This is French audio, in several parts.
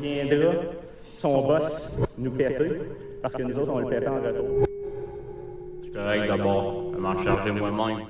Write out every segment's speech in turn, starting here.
viendra son boss nous péter, parce que nous autres, on le pète en retour. C'est correct d'abord, à m'en charger moi-même.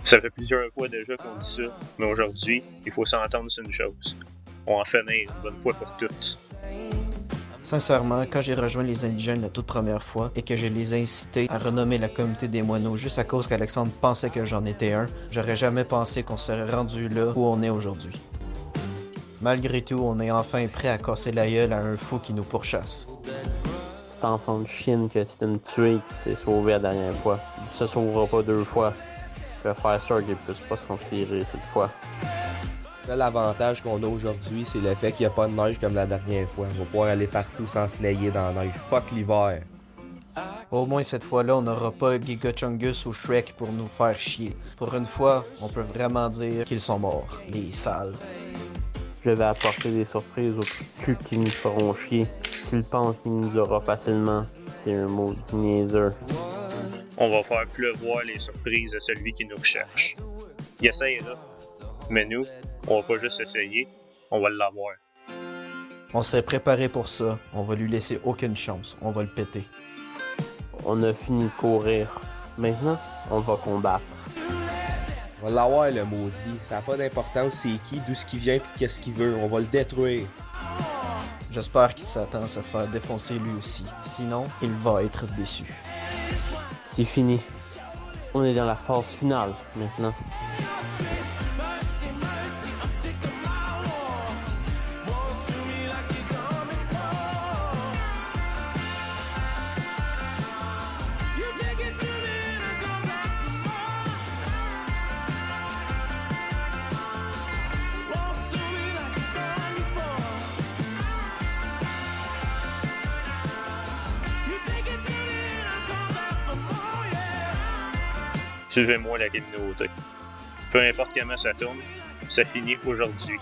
Ça fait plusieurs fois déjà qu'on dit ça, mais aujourd'hui, il faut s'entendre sur une chose. On va en finir une bonne fois pour toutes. Sincèrement, quand j'ai rejoint les indigènes la toute première fois et que je les ai incités à renommer la communauté des moineaux juste à cause qu'Alexandre pensait que j'en étais un, j'aurais jamais pensé qu'on serait rendu là où on est aujourd'hui. Malgré tout, on est enfin prêt à casser la gueule à un fou qui nous pourchasse. Cet enfant de chienne que c'est une tuerie qui s'est sauvé la dernière fois. Il se sauvera pas deux fois. Je vais faire sûr qu'il puisse pas s'en tirer cette fois. L'avantage qu'on a aujourd'hui, c'est le fait qu'il n'y a pas de neige comme la dernière fois. On va pouvoir aller partout sans se nailler dans la neige. Fuck l'hiver. Au moins cette fois-là, on n'aura pas Giga Chungus ou Shrek pour nous faire chier. Pour une fois, on peut vraiment dire qu'ils sont morts, les sales. Je vais apporter des surprises aux culs qui nous feront chier. S'il pense qu'il nous aura facilement, c'est un maudit niaiseux. On va faire pleuvoir les surprises à celui qui nous recherche. Il essayera. Mais nous, on va pas juste essayer, on va l'avoir. On s'est préparé pour ça, on va lui laisser aucune chance, on va le péter. On a fini de courir. Maintenant, on va combattre. On va l'avoir le maudit. Ça n'a pas d'importance c'est qui, d'où ce qu'il vient puis qu'est-ce qu'il veut. On va le détruire. J'espère qu'il s'attend à se faire défoncer lui aussi. Sinon, il va être déçu. C'est fini. On est dans la phase finale maintenant. Suivez-moi la communauté. Peu importe comment ça tourne, ça finit aujourd'hui.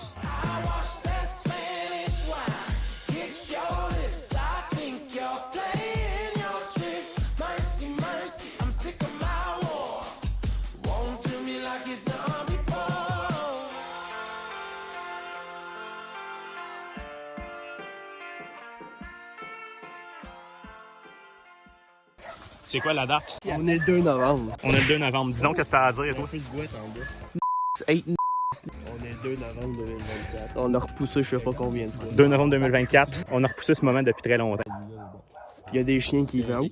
C'est quoi la date? On est le 2 novembre. On est le 2 novembre. Dis donc, qu'est-ce que t'as à dire, toi? On est le 2 novembre 2024. On a repoussé je sais pas combien de fois. 2 novembre 2024. On a repoussé ce moment depuis très longtemps. Il y a des chiens qui vont.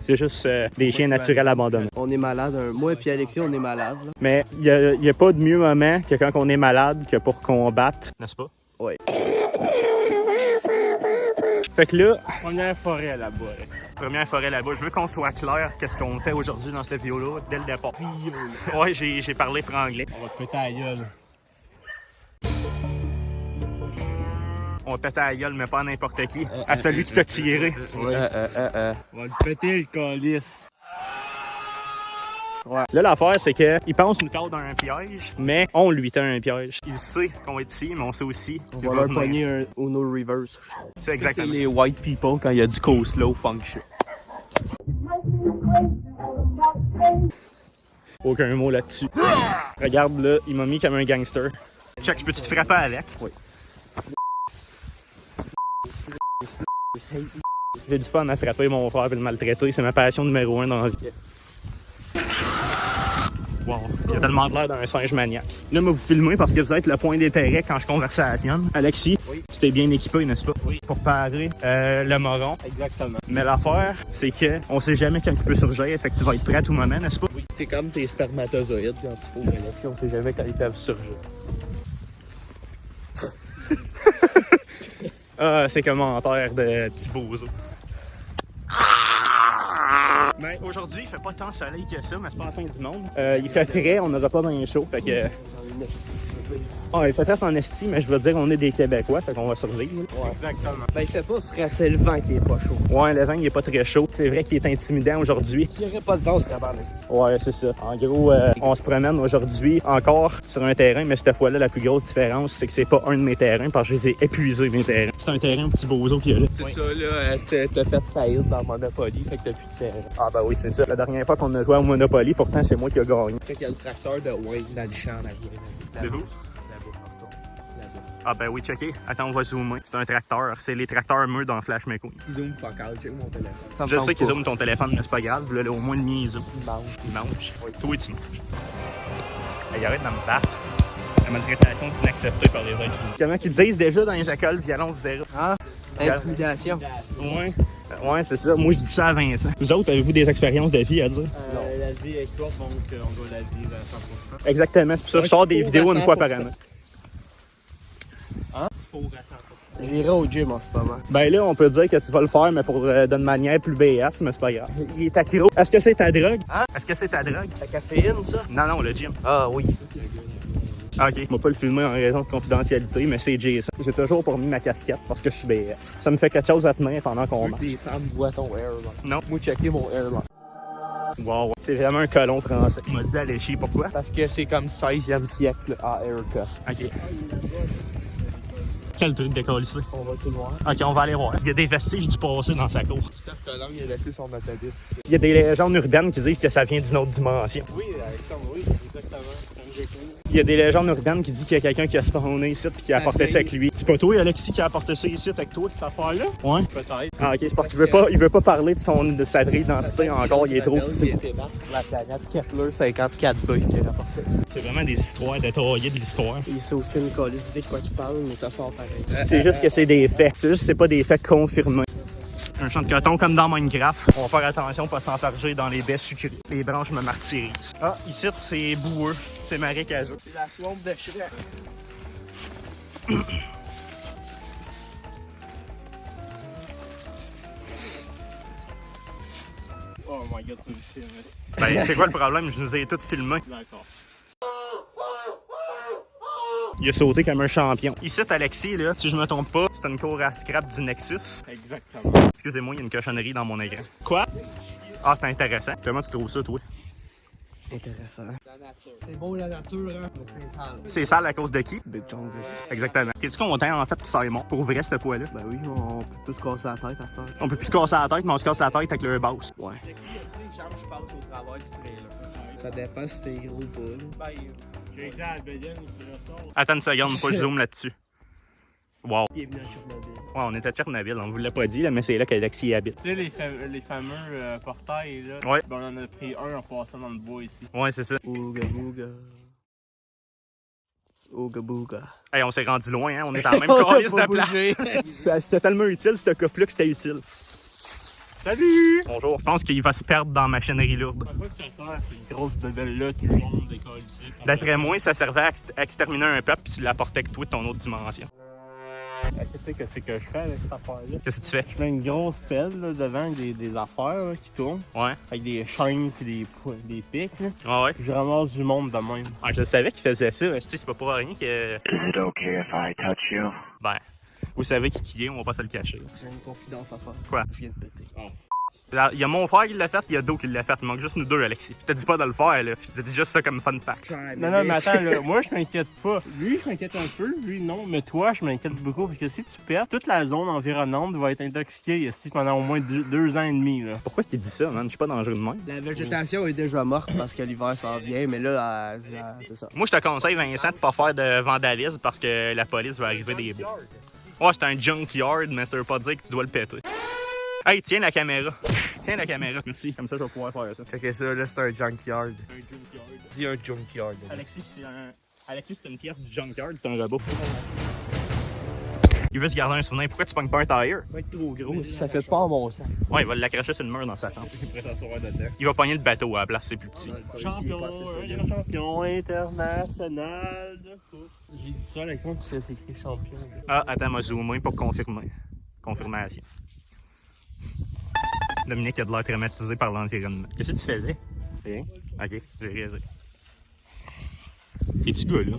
C'est juste des chiens naturels abandonnés. On est malade. Moi et Alexis, on est malade. Là. Mais il n'y a pas de mieux moment que quand on est malade que pour combattre, n'est-ce pas? Oui. Fait que là, première forêt là-bas. Première forêt là-bas. Je veux qu'on soit clair qu'est-ce qu'on fait aujourd'hui dans cette vidéo-là dès le départ. Ouais, j'ai parlé franglais. On va te péter à la gueule. On va péter à la gueule, mais pas à n'importe qui. À celui qui t'a tiré. On va te péter le calice. Ouais. Là, l'affaire, c'est qu'il pense nous tordre dans un piège, mais on lui tend un piège. Il sait qu'on va être ici, mais on sait aussi qu'on va leur pogner un Uno Reverse. C'est exactement. C'est les white people quand il y a du coleslaw function. Aucun mot là-dessus. Regarde là, il m'a mis comme un gangster. Check, peux-tu te frapper avec? Oui. J'ai du fun à frapper mon frère et le maltraiter. C'est ma passion numéro 1 dans la vie. Wow, il a tellement l'air d'un singe maniaque. Là, moi, vous filmez parce que vous êtes le point d'intérêt quand je conversationne. Alexis, oui. Tu t'es bien équipé, n'est-ce pas? Oui. Pour parer le moron. Exactement. Mais l'affaire, c'est qu'on sait jamais quand il peut surgir, fait que tu vas être prêt à tout moment, n'est-ce pas? Oui. C'est comme tes spermatozoïdes quand tu poses l'élection, on sait jamais quand ils peuvent surgir. Ah, c'est commentaire de petits bozos. Ben, aujourd'hui, il fait pas tant de soleil que ça, mais c'est pas la fin du monde. Il fait frais, on n'aura pas bien chaud. Fait que. Ah, il fait très en esti, mais je veux dire, on est des Québécois, fait qu'on va survivre. Ouais, exactement. Ben, il fait pas frais, c'est le vent qui est pas chaud. Ouais, le vent, il est pas très chaud. C'est vrai qu'il est intimidant aujourd'hui. S'il n'y aurait pas de vent, c'est en esti. Ouais, c'est ça. En gros, on se promène aujourd'hui encore sur un terrain, mais cette fois-là, la plus grosse différence, c'est que c'est pas un de mes terrains, parce que je les ai épuisés, mes terrains. C'est un terrain petit bozo qu'il y a là. C'est ça, là, t'as fait faillite dans Monopoly, fait que t'as plus de terrain. Ah ben oui, c'est ça. La dernière fois qu'on a joué au Monopoly, pourtant, c'est moi qui ai gagné. Fait qu'il y a le tracteur de Wayne dans le champ, là. De où? Ah ben oui, checké. Attends, on va zoomer. C'est un tracteur. C'est les tracteurs mûrs dans Flash McQueen. Ils zooment fuck out, check mon téléphone. Je sais qu'ils zooment ton téléphone, mais c'est pas grave. Là, au moins le mien, il zoome. Il mange. Il mange. Oui, toi, tu manges. Il arrête de me battre. La maltraitation est inacceptée par les êtres humains. Comment qu'ils disent déjà dans les écoles, violence zéro. Ah, intimidation. Ouais. Ouais, c'est ça. Moi, je dis ça à Vincent. Vous autres, avez-vous des expériences de vie à dire? La vie est courte, donc on doit la vivre à 100%. Exactement. C'est pour ça que je sors des vidéos une fois par année. J'irai au gym en ce moment. Ben là, on peut dire que tu vas le faire, mais pour d'une manière plus BS, mais c'est pas grave. Il est accro. Est-ce que c'est ta drogue? Hein? Est-ce que c'est ta drogue? La caféine, ça? Non, non, le gym. Ah oui. Ah, ok. Je vais pas le filmer en raison de confidentialité, mais c'est Jason. J'ai toujours pas mis ma casquette parce que je suis BS. Ça me fait quelque chose à tenir pendant qu'on marche. Les femmes voient ton airline. Non. Moi, checker mon airline. Wow. C'est vraiment un colon français. Il m'a dit d'aller chier. Pourquoi? Parce que c'est comme 16e siècle à Erica. Ok. Quel truc décollissé. On va tout voir. Ok, on va aller voir. Il y a des vestiges du passé dans sa cour. Steph Colomb, il a laissé son autobus. Il y a des légendes urbaines qui disent que ça vient d'une autre dimension. Oui, Alexandre, oui, exactement. Il y a des légendes urbaines qui disent qu'il y a quelqu'un qui a spawné ici et qui a apporté ça avec lui. C'est pas toi, Alexis, qui a apporté ça ici avec toi, cette affaire-là? Ouais. Peut-être. Ah, ok, c'est parce qu'il veut pas parler de sa vraie identité encore, il est trop petit. La planète Kepler 54b qui est rapportée. C'est vraiment des histoires détaillées de l'histoire. Il sait aucune colise de quoi qu'il parle, mais ça sort pareil. C'est juste que c'est des faits. C'est juste que c'est pas des faits confirmés. Un champ de coton comme dans Minecraft. On va faire attention pas s'enfarger dans les baies sucrées. Les branches me martyrisent. Ah, ici, c'est boueux. C'est marécageux. C'est la swamp de Shrek. Oh my god, c'est une film. Ben, c'est quoi le problème? Je nous ai tous filmés. D'accord. Il a sauté comme un champion. Ici, Alexis, là, si je me trompe pas, c'est une cour à scrap du Nexus. Exactement. Excusez-moi, il y a une cochonnerie dans mon écran. Quoi? Ah, c'est intéressant. Comment tu trouves ça, toi? Intéressant. C'est beau la nature, hein, mais c'est sale. C'est sale à cause de qui? Big Jungle. Exactement. Es-tu content, en fait, que Simon, pour vrai, cette fois-là? Ben oui, on peut tous se casser la tête à cette heure. On peut plus se casser la tête, mais on se casse la tête avec le boss. Ouais. Ça dépend si t'es gros ou pas. J'ai été à la Bédine, il ressort. Attends une seconde, faut que je zoome là-dessus. Wow. Bienvenue à Tchernobyl. Ouais, on est à Tchernobyl, on vous l'a pas dit, là, mais c'est là qu'Alexis habite. Tu sais, les fameux portails, là. Ouais. Ben, on en a pris un en passant dans le bois ici. Ouais, c'est ça. Ooga booga. Ooga booga. Hey, on s'est rendu loin, hein, on est en même calice de place. C'était tellement utile, ce couple-là, que c'était utile. Salut! Bonjour. Je pense qu'il va se perdre dans machinerie lourde. À quoi que ça sert, cette grosse bébelle-là, tout le monde décolle ici? D'après moi, ça servait à exterminer un peuple, puis tu l'apportais que toi de ton autre dimension. Tu sais qu'est-ce que je fais avec cette affaire-là? Qu'est-ce que tu fais? Je mets une grosse pelle là, devant avec des affaires là, qui tournent, Ouais. avec des chaînes et des pics. Là. Ouais, ouais. Puis je ramasse du monde de même. Ah, je savais qu'il faisait ça. C'est pas pour rien que. Is it okay if I touch you? Ben, vous savez qui est, on va pas se le cacher. J'ai une confidence à faire. Quoi? Je viens de péter. Il y a mon frère qui l'a fait, il y a d'autres qui l'a fait. Il manque juste nous deux, Alexis. Je te dis pas de le faire, là. Je te dis juste ça comme fun fact. Non, mais attends, là, moi je m'inquiète pas. Lui, je m'inquiète un peu, lui non, mais toi, je m'inquiète beaucoup parce que si tu perds, toute la zone environnante va être intoxiquée ici pendant au moins 2 ans et demi. Là. Pourquoi qu'il dit ça, man? Je suis pas dangereux de même. La végétation est déjà morte parce que l'hiver s'en vient, mais là, c'est ça. Moi, je te conseille, Vincent, de pas faire de vandalisme parce que la police va arriver des bouts. Ouais, c'est un junkyard, mais ça veut pas dire que tu dois le péter. Hey, tiens la caméra. Tiens la caméra. Merci. Comme ça, je vais pouvoir faire ça. Fait que ça, là, c'est un junkyard. Un junkyard. Dis un junkyard. Alexis, c'est une pièce du junkyard, c'est un robot. Il veut se garder un souvenir. Pourquoi tu pognes pas un tire? Va être trop gros, ça fait pas mon sang. Ouais, il va l'accrocher sur le mur dans sa tente. Il va pogner le bateau à la place, c'est plus petit. Champion international de foot. J'ai dit ça, Alexandre, tu fais écrit champion. Ah, attends, m'a zoomé pour confirmer. Confirmation. Dominique a de l'air traumatisé par l'environnement. Qu'est-ce que tu faisais? Rien. Ok, j'ai réalisé. Es-tu gars, là?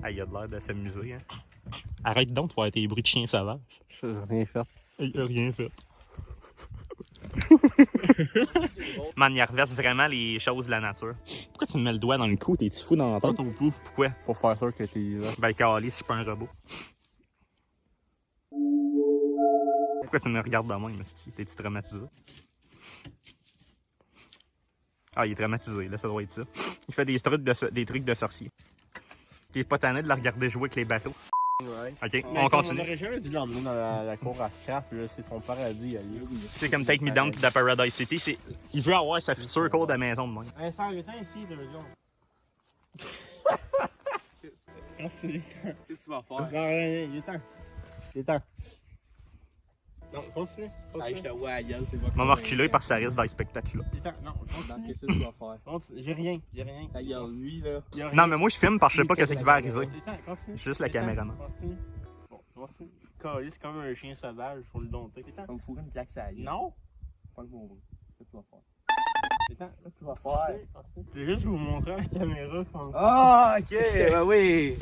Ah, il a de l'air de s'amuser, hein? Arrête donc de faire tes bruits de chien sauvage. J'ai rien fait. Il a rien fait. Man, il reverse vraiment les choses de la nature. Pourquoi tu me mets le doigt dans le cou? T'es-tu fou dans la Pas tête? ton pouls. Pourquoi? Pour faire sûr que t'es là. Ben, calé, si je suis pas un robot. Pourquoi tu me regardes de même, esti? T'es-tu traumatisé? Ah, il est traumatisé, là, ça doit être ça. Il fait des trucs de sorcier. T'es pas tanné de la regarder jouer avec les bateaux? Ouais. Ok, on continue. On aurait jamais dû l'emmener dans la cour à scrap, là. C'est son paradis à lui. C'est comme Take Me Down pis The Paradise City. Il veut avoir sa future cour de maison de même. Un sang, viens ici, de raison. Qu'est-ce que tu vas faire? Non, rien, il est temps. Il est temps. Non, continue. je te vois à gueule, c'est pas Maman reculé parce que ça risque d'être spectaculaire. Il est temps. Non, continue. Qu'est-ce que tu vas faire? Continue. J'ai rien. Ta gueule, lui, là. Il y a rien. Non, mais moi je filme parce que je sais pas qu'est-ce qui va arriver. Il est temps, continue. Je suis juste le Il est temps, caméraman. Continue. Bon, continue. Calé, c'est comme un chien sauvage, faut le dompter. Il est temps. Comme fourrer une claque, ça y est. Non. Pas le bon. Qu'est-ce que tu vas faire? Il est temps. Là, tu vas faire. Je vais juste vous montrer à la caméra comme ça. Ah, ok, bah oui.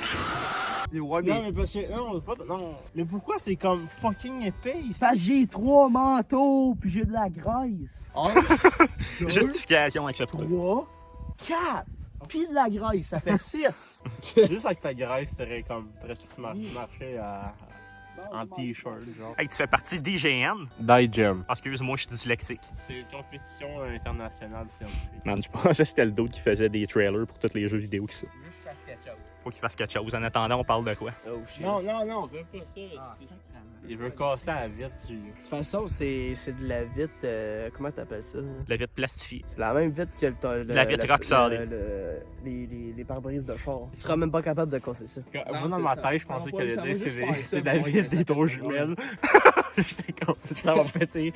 Ouais, Non, mais parce que. Non, c'est pas. Non. Mais pourquoi c'est comme fucking épais ici? Parce que j'ai 3 manteaux, puis j'ai de la graisse. 1, Justification acceptée. 3, 4, puis de la graisse, ça fait 6. Juste avec ta graisse, t'aurais comme presque marché en t-shirt, genre. Hey, tu fais partie d'IGN? Digem. Ah, excuse-moi, je suis dyslexique. C'est une compétition internationale scientifique. Man, je pensais que c'était le dos qui faisait des trailers pour tous les jeux vidéo qui ça. Juste fasse quelque chose. Faut qu'il fasse quelque chose. En attendant, on parle de quoi? Oh shit. Non, on veut pas ça. Il veut casser la vitre, tu. De toute façon, c'est de la vitre. Comment t'appelles ça? La vitre plastifiée. C'est la même vitre que La vitre rock solid. les pare-brises de char. Tu seras même pas capable de casser ça. Moi, dans ma tête, je pensais qu'elle allait dire c'est la vitre des taux jumelles. J'étais comme ça va péter.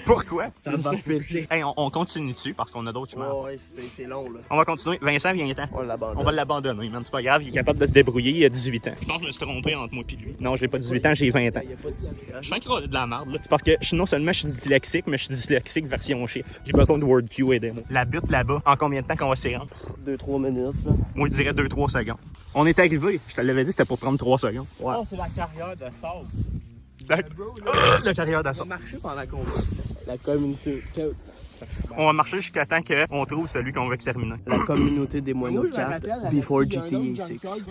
Pourquoi? Ça va péter. Hey, on continue dessus parce qu'on a d'autres chemins. Oh, ouais, c'est long, là. On va continuer. Vincent, viens-t'en. On l'abandonne. On va l'abandonner, man. C'est pas grave, il est capable de se débrouiller. Il a 18 ans. Je pense que je me suis trompé entre moi et lui. Non, j'ai pas 18 ans, j'ai 20 ans. Il y a pas de Je suis encore de la merde, là. C'est parce que non seulement je suis dyslexique, mais je suis dyslexique version chiffre. J'ai besoin de WordQ, aidez-moi. La butte là-bas, en combien de temps qu'on va s'y rendre? 2-3 minutes, là. Moi, je dirais 2-3 secondes. On est arrivé. Je te l'avais dit, c'était pour prendre 3 secondes. Ouais. Oh, c'est la carrière de sable. La carrière d'assaut. marcher pendant qu'on La communauté. On va marcher jusqu'à temps qu'on trouve celui qu'on veut exterminer. La communauté des moineaux 4 before GTA 6.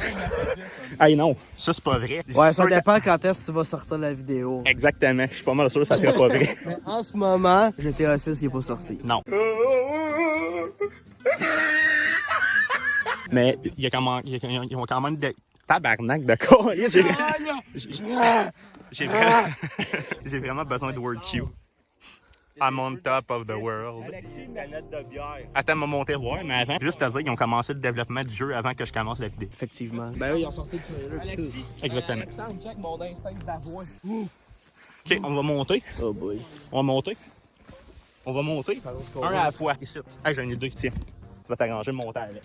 Hey non, ça c'est pas vrai. Ouais, ça dépend quand est-ce que tu vas sortir la vidéo. Exactement, je suis pas mal sûr que ça serait pas vrai. Mais en ce moment, GTA 6 il est pas sorti. Non. Mais il y a ils ont quand même des tabarnak de corps. J'ai vraiment besoin de WordQ. I'm on top of the world. Alexis, une canette de bière. Attends, m'a monté voir, mais avant, juste te dire qu'ils ont commencé le développement du jeu avant que je commence la vidéo. Effectivement. Ben oui, ils ont sorti le trailer et tout. Exactement. Alexandre, check mon instinct d'avoine. Ok, on va monter. Oh boy. On va monter. On va monter. Un à la fois. Ici. Hey, j'ai une idée, tiens. Tu vas t'arranger de monter avec.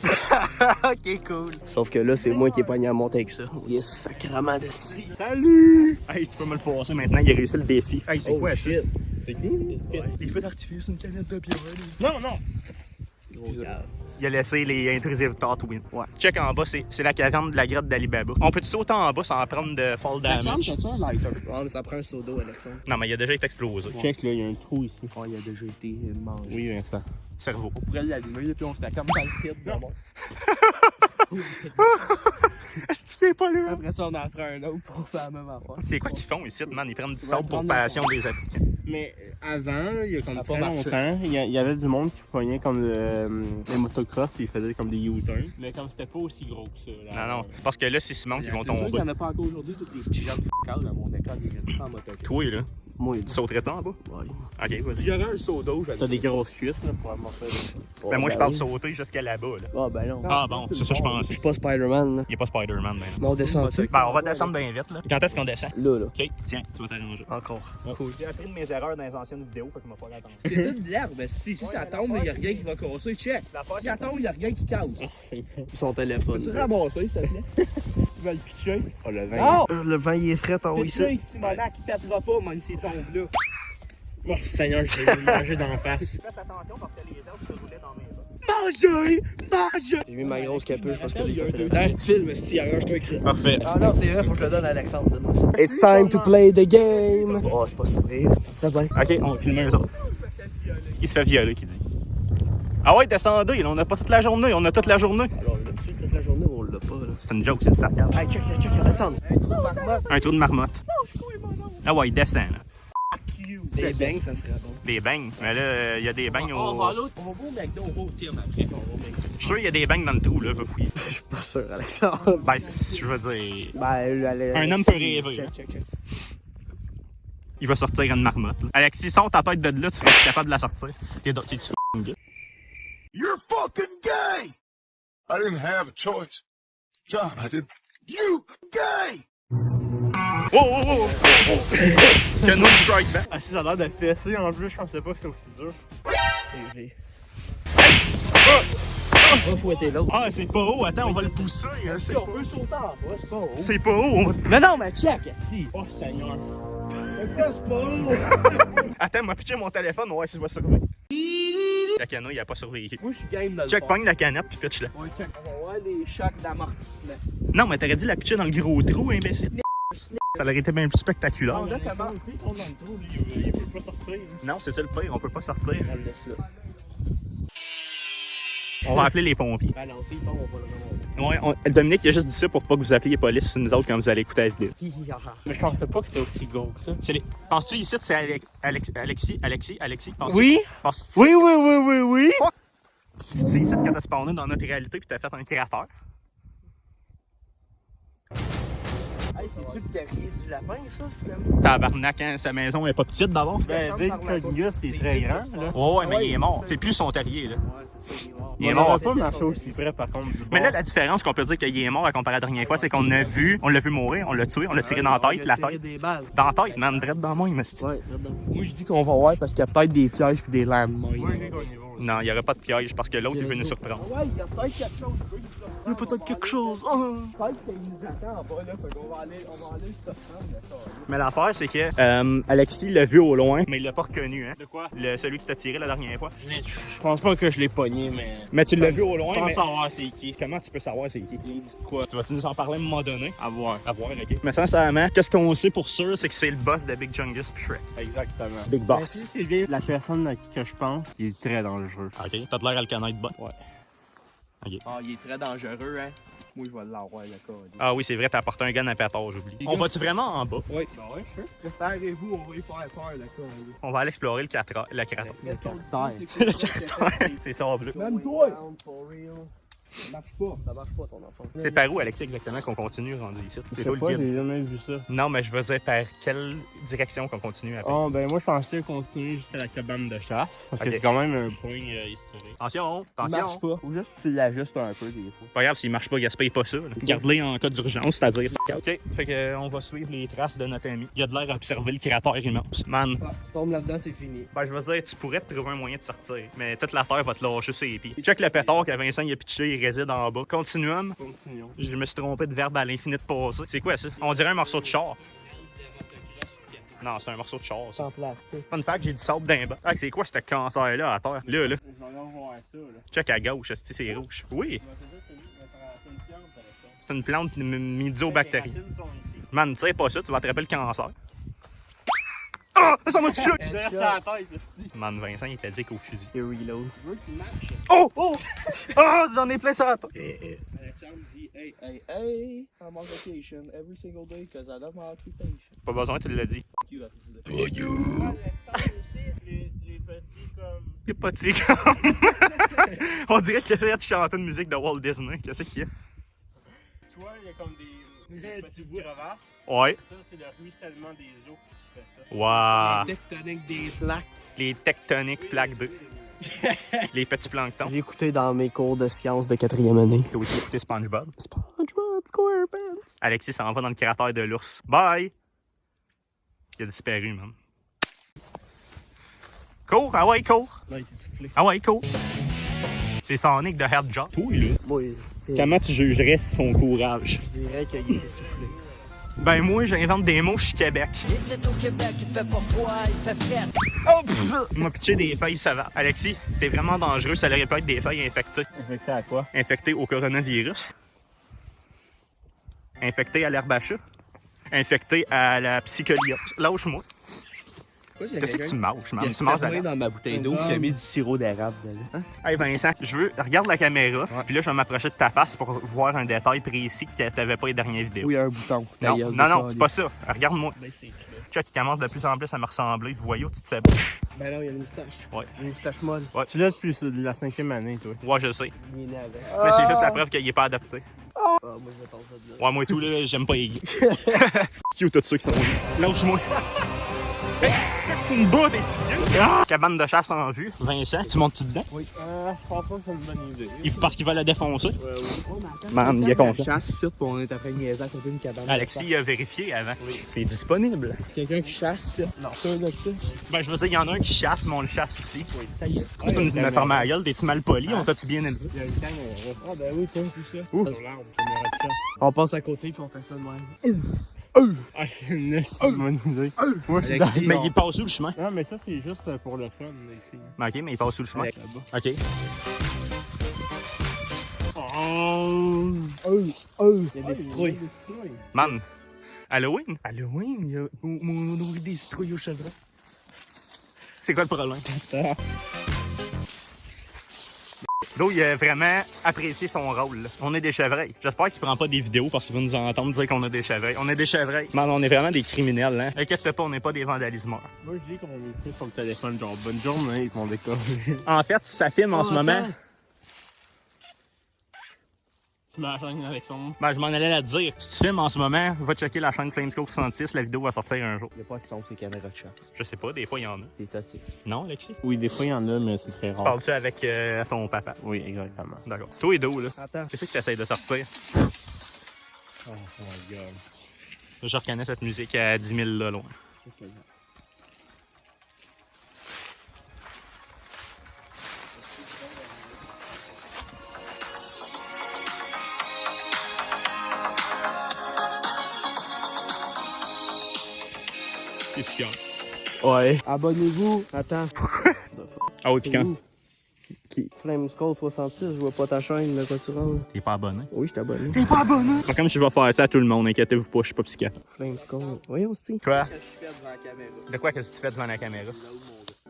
Ok, cool. Sauf que là, c'est moi qui ai pogné à monter avec ça. Yes, sacrement d'esti. Salut! Hey, tu peux me le passer maintenant, il a réussi le défi. Hey, c'est Oh quoi ça? shit. C'est cool. Les feux d'artifice, une canette de bière. Non, non. Gros cave. Il a laissé les intrusive Tatooine. Ouais. Check en bas, c'est la caverne de la grotte d'Alibaba. On peut-tu sauter en bas sans prendre de fall damage? t'as-tu un lighter? Ouais, mais ça prend un seau d'eau, Alexandre. Non, mais il a déjà été explosé. Check, là, il y a un trou ici. Oh, il a déjà été mangé. Oui, Vincent. Cerveau. On pourrait l'allumer, puis on se la comme dans le pit. Est-ce que tu fais pas là? Après ça, on en prend un autre pour faire la même affaire. C'est quoi qu'ils font ici, man? Ils prennent du sable pour passion des Africains. Mais avant, là, il y a comme Ça a très pas marché. longtemps, il y avait du monde qui pognait comme les motocross puis ils faisaient comme des U-turns. Mais comme c'était pas aussi gros que ça. Là, Non, non. Parce que là, c'est Simon qui vont C'est sûr qu'il tomber. n'y en a pas encore aujourd'hui, tous les petits gens de f***out à mon école, ils viennent pas en moto. Toi, là. Moi, Tu sauterais ça en bas? ouais. Ok, vas-y. J'aurais un saut d'eau, t'as des grosses cuisses, là, pour avoir ça. Ben moi, je parle sauter jusqu'à là-bas, là. Ah, ben non. Ah bon, c'est ça que je Je pensais. suis pas Spider-Man, là. Il n'y a pas Spider-Man, ben. Mais on descend dessus. Ben, on va descendre bien vite, là. Quand est-ce qu'on descend? Là, là. Ok, tiens, tu vas t'arranger. Encore. Cool. J'ai appris de mes erreurs dans les anciennes vidéos, fait que m'a pas attention. C'est tout de l'herbe. Si ça tombe, il n'y a rien qui va casser. Check. Si ça tombe, il n'y a rien qui casse. Son téléphone. Tu ramasser, s'il te plaît. Tu vas le pitcher. Oh, le vin. Non! Le vent, il est frais, en haut C'est ici. ça, ici, Monac, il pètera pas, même s'il tombe là. Oh, Seigneur, je vais manger d'en face. Faites attention parce que les herbes se roulaient dans mes bas. Mangez! Mangez! J'ai mis ma grosse capuche parce que les ça fait longtemps. Film, si, arrange-toi avec ça. Parfait. Ah non, c'est vrai, faut que je le donne à Alexandre. Donne-moi ça. It's time to play the game. Oh, c'est pas si pire. Ça se fait bien. Ok, on filme un autre. Il se fait violer, qui dit. Ah ouais, descendez, on n'a pas toute la journée, on a toute la journée. Alors, on l'a dessus toute la journée ou on l'a pas, là? C'est une joke, c'est du sarcasme. Hey, check, Alexandre. Un trou de marmotte. Ah ouais, il descend, là. Des beignes, ça serait bon. Des beignes. Mais là, il y a des beignes On va au... à l'autre. On va au McDo, on va au Tim après. Je suis sûr qu'il y a des beignes dans le trou, là, va fouiller. Je suis pas sûr, Alexandre. Ben, je veux dire... Ben, Un homme peut rêver, là. Check. Il va sortir une marmotte, là. Alexis, sors ta tête de là, tu serais capable de la sortir. T'es f***ing gay. You're fucking gay! I didn't have a choice. John, I did. You gay! Oh! Canon strike back. Ah, si ça a l'air de fesser en plus, je pensais pas que c'était aussi dur. C'est vrai. On va fouetter l'autre. Ah, c'est pas haut, attends, on va le pousser. Hein, Si on peut sauter en bas, c'est pas haut. c'est pas haut. Non, mais check, si. Oh, Seigneur. C'est pas haut. Attends, m'a pitché mon téléphone, ouais, si je vais surveiller. La canot, il a pas survécu. Moi, je suis game de le Check, faire. pogne la canette puis pitch-la. Ouais, check. On va voir des chocs d'amortissement. Non, mais t'aurais dû la pitcher dans le gros trou, imbécile. Ça aurait été bien plus spectaculaire. On a comment? Il tombe dans le trou, lui, il peut pas sortir. Non, c'est ça le pire, on peut pas sortir. On le laisse là. On va appeler les pompiers. Balancer, il tombe, on va le ramasser. Ouais, Dominique, il a juste dit ça pour pas que vous appeliez les police sur nous autres quand vous allez écouter la vidéo. Mais je pensais pas que c'était aussi gros que ça. Penses-tu ici, c'est Alexis? Penses-tu- Oui? Penses-tu- Oui. C'est ici que t'as spawné dans notre réalité puis t'as fait un créateur. Hey, c'est-tu le terrier du lapin, ça, finalement? Tabarnak, hein, sa maison est pas petite d'abord. Ben, Big Fungus, il est très grand, là. Ouais, mais il est mort. C'est plus son terrier, là. Ouais, c'est ça, il est mort. Il est On mort. aurait pas marché aussi près, par contre, du bord. Mais là, la différence qu'on peut dire qu'il est mort à comparer à la dernière fois, c'est qu'on l'a vu mourir, on l'a tué, on l'a tiré dans la tête, la tête. Des balles. Dans la tête, man, direct dans moi, il me dit. Ouais, là-dedans. Moi, je dis qu'on va voir parce qu'il y a peut-être des pièges puis des landmines. Non, il n'y aurait pas de piège parce que l'autre, il veut nous surprendre. Ouais, il y a peut-être quelque chose. Il y a peut-être quelque chose. Peut-être qu'il nous attend en bas, là. Fait qu'on va aller le surprendre, d'accord. Mais l'affaire, c'est que Alexis l'a vu au loin, mais il l'a pas reconnu, hein. De quoi? Celui qui t'a tiré la dernière fois. Je pense pas que je l'ai pogné, mais. Mais tu l'as vu au loin, Je pense mais savoir c'est qui. comment tu peux savoir c'est qui? Il me dit de quoi? Tu vas nous en parler à un moment donné? À voir. À voir, ok. Mais sincèrement, qu'est-ce qu'on sait pour sûr, c'est que c'est le boss de Big Chungus pis Shrek. Exactement. Big Si Boss. c'est bien la personne à qui que je pense, il est très dangereux. Ok, t'as de l'air à le connaître, bon. Ouais. Ah, il est très dangereux, hein. Moi, je vais l'avoir, le cas. Ah oui, c'est vrai, t'as apporté un gun à pétard, j'oublie. On va-tu vraiment en bas? Oui. Ben ouais, sûr. Préparez-vous, on va y faire peur, le cas. On va aller explorer le cratère. Le C'est sableux. Même toi! Ça marche pas. Ça marche pas, ton enfant. C'est par où, Alexis, exactement, qu'on continue rendu ici? C'est toi le J'ai guide. ça. jamais vu ça. Non, mais je veux dire, par quelle direction qu'on continue après? Oh, ben moi je pensais continuer jusqu'à la cabane de chasse. Parce que Ok. c'est quand même un point historique. Attention, Ça marche attention. pas. Ou juste tu l'ajustes un peu, des fois. Pas grave, s'il marche pas, gaspille pas ça. là. Garde-les en cas d'urgence, c'est-à-dire. Ok, fait que on va suivre les traces de notre ami. Il a de l'air à observer le cratère immense. Man, Ah, tu tombes là-dedans, c'est fini. ben je veux dire, tu pourrais te trouver un moyen de sortir, mais toute la terre va te lâcher sur les pieds. Check le pétard que Vincent il a pitché, il réside en bas. Continuum. Continuons. Je me suis trompé de verbe à l'infini de passé. C'est quoi ça? On dirait un morceau de char. Non, c'est un morceau de char, ça. En plastique. Fun fact, j'ai du sable d'un bas. Ah, c'est quoi ce cancer-là à terre? Là. Je vais aller voir ça, là. Check à gauche, c'est rouge. Oui, C'est une plante, par exemple. c'est une plante myxobactérie. Les racines sont ici. Man, tire pas ça, tu vas attraper le cancer. Ah! Ça m'a tué! Derrière sa tête, ici. Man, Vincent, il t'a dit qu'au fusil. Et reload. Je veux qu'il marche. Oh! Oh! Ah! J'en ai plein ça à Alexandre dit, hey, I'm on vacation every single day because I love my occupation. Pas besoin, tu l'as dit. Fuck you, Alexandre. Les petits comme. C'est pas petit comme. On dirait qu'il essayait de chanter une musique de Walt Disney. Qu'est-ce qu'il y a? Tu vois, il y a comme des Petit crevard. Ouais. Ça, c'est le ruissellement des eaux qui fait ça. Wow. Tectonique des plaques. Les tectoniques plaques 2. Les petits planctons. J'ai écouté dans mes cours de sciences de 4e année. T'as aussi écouté SpongeBob. SpongeBob SquarePants. Alexis s'en va dans le cratère de l'ours. Bye! Il a disparu, man. Cours! Ah ouais, cours! Là, il était soufflé. Ah ouais, cours! C'est Sonic de Headjob. Toi, là. Oui. Comment tu jugerais son courage? Je dirais qu'il était soufflé. Ben moi, j'invente des mots, je suis Québec. C'est au Québec, il fait pas froid, il fait frais. Oh! Il m'a pitché des feuilles sauvages. Alexis, t'es vraiment dangereux, ça aurait pu être des feuilles infectées. Infecté à quoi? Infectées au coronavirus. Infectées à l'herbe à chat. Infectées à la psycholiose. Lâche-moi. Qu'est-ce que tu manges, man? Tu manges de la... dans ma bouteille d'eau qui a mis du sirop d'érable dedans. Hey Vincent, regarde la caméra, puis là je vais m'approcher de ta face pour voir un détail précis que t'avais pas les dernières vidéos. Oui, il y a un bouton. Non, c'est pas ça. Regarde-moi. Ben, c'est clair. Tu vois, qui commence de plus en plus à me ressembler. Voyons, tu te sais pas. Ben non, il y a une moustache. Ouais. Une moustache molle. Ouais. Tu l'as depuis la 5e année, toi. Ouais, je sais. Il est né avec. Mais c'est juste la preuve qu'il est pas adapté. Ah, moi, je vais t'en faire de Ouais, moi et tout, là, j'aime pas les gays. Qui ou tous ceux qui sont gays? Lâche-moi. Tu me bats, des petits gars. Cabane de chasse en vue. Vincent, tu montes-tu dedans? Oui. Je pense pas que c'est une bonne idée. Parce qu'il va la défoncer. Oui. Man, il est content. chasse ici, puis on est après une niaiser à côté d'une cabane. Alexis a vérifié avant. C'est disponible. C'est quelqu'un qui chasse ici. Non, c'est un de ça. Ben, je veux dire, il y en a un qui chasse, mais on le chasse aussi. Oui, ça y est. Tu peux nous fermer la gueule, t'es-tu mal poli? On t'a-tu bien élevé? Il y a une canne, Ah, ben oui, toi, tout ça. Où? sur l'arbre, caméra de chasse. On passe à côté, puis on fait ça de même. Ah, c'est une bonne idée. Moi, je suis Alexis, dans... Mais il passe où le chemin? Non, mais ça, c'est juste pour le fun, là, ici. Ben, ok, mais il passe où le chemin? Là-bas. Ok. Il y a des citrouilles. Man, Halloween? Halloween, il y a... on nourrit des citrouilles au chevreuil. C'est quoi le problème? D'où il a vraiment apprécié son rôle. Là. On est des chevreuils. J'espère qu'il prend pas des vidéos parce qu'il va nous entendre dire qu'on a des chevreuils. On est des chevreuils. Man, on est vraiment des criminels, hein. Inquiète-toi pas, on n'est pas des vandalismeurs. Moi, je dis qu'on est pris sur le téléphone, genre, bonne journée, ils vont décoller. En fait, ça filme en ce moment. Tu mets la chaîne Alexandre. Ben, je m'en allais la dire. Si tu filmes en ce moment, va checker la chaîne Flamescope 66, la vidéo va sortir un jour. Il n'y a pas de son sur les caméras de chasse. Je sais pas, des fois il y en a. T'es toxique. Non, Alexis? Oui, des fois, il y en a, mais c'est très rare. Parles-tu avec ton papa? Oui, exactement. D'accord. Toi et deux, là. Attends. Qu'est-ce que tu essaies de sortir? Oh my god. Je reconnais cette musique à 10 000 là loin. C'est sûr. Ouais. Abonnez-vous. Attends. Ah oui, puis quand? Flameskull 66, je vois pas ta chaîne, là, quoi tu rentres. T'es pas abonné? Oui, je t'abonne. T'es pas abonné? C'est pas comme si je vais faire ça à tout le monde, inquiétez-vous pas, je suis pas psychiatre. Flameskull. Voyons, c'est. Quoi? Qu'est-ce que je fais devant la caméra? De quoi qu'est-ce que tu fais devant la caméra?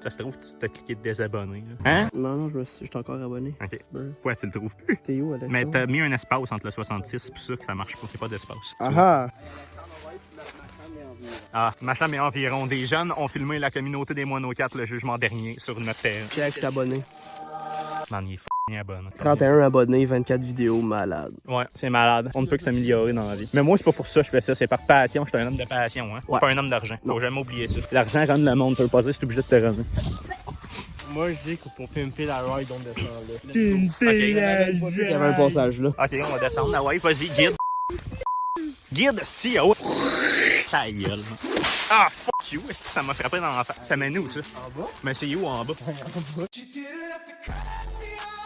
Ça se trouve, tu t'as cliqué de désabonner. Là. Hein? Non, je suis encore abonné. Ok. Ben. Pourquoi tu le trouves plus? T'es où, Alex? Mais t'as mis un espace entre le 66, c'est pour ça que ça marche pas. C'est pas d'espace. Ah Ah, machin, mais environ. Des jeunes ont filmé la communauté des Moineaux 4 le jugement dernier sur notre terrain. Check, je suis abonné. Man, il est f***ing abonné. 31 abonnés, 24 vidéos, malade. Ouais, c'est malade. On ne peut que s'améliorer dans la vie. Mais moi, c'est pas pour ça que je fais ça, c'est par passion. Je suis un homme de passion, hein. Je suis pas un homme d'argent. Faut jamais oublier ça. L'argent rend le monde, tu veux pas dire, c'est obligé de te rendre. Moi, je dis que pour pimper la ride, on descend là. Il y avait un passage là. Ok, on va descendre. Ah ouais, vas-y, guide. Guide, sti, ah ouais. Ta gueule. Ah, fuck you, ça m'a frappé dans la face. Ça mène où, ça? En bas? Mais c'est où, en bas?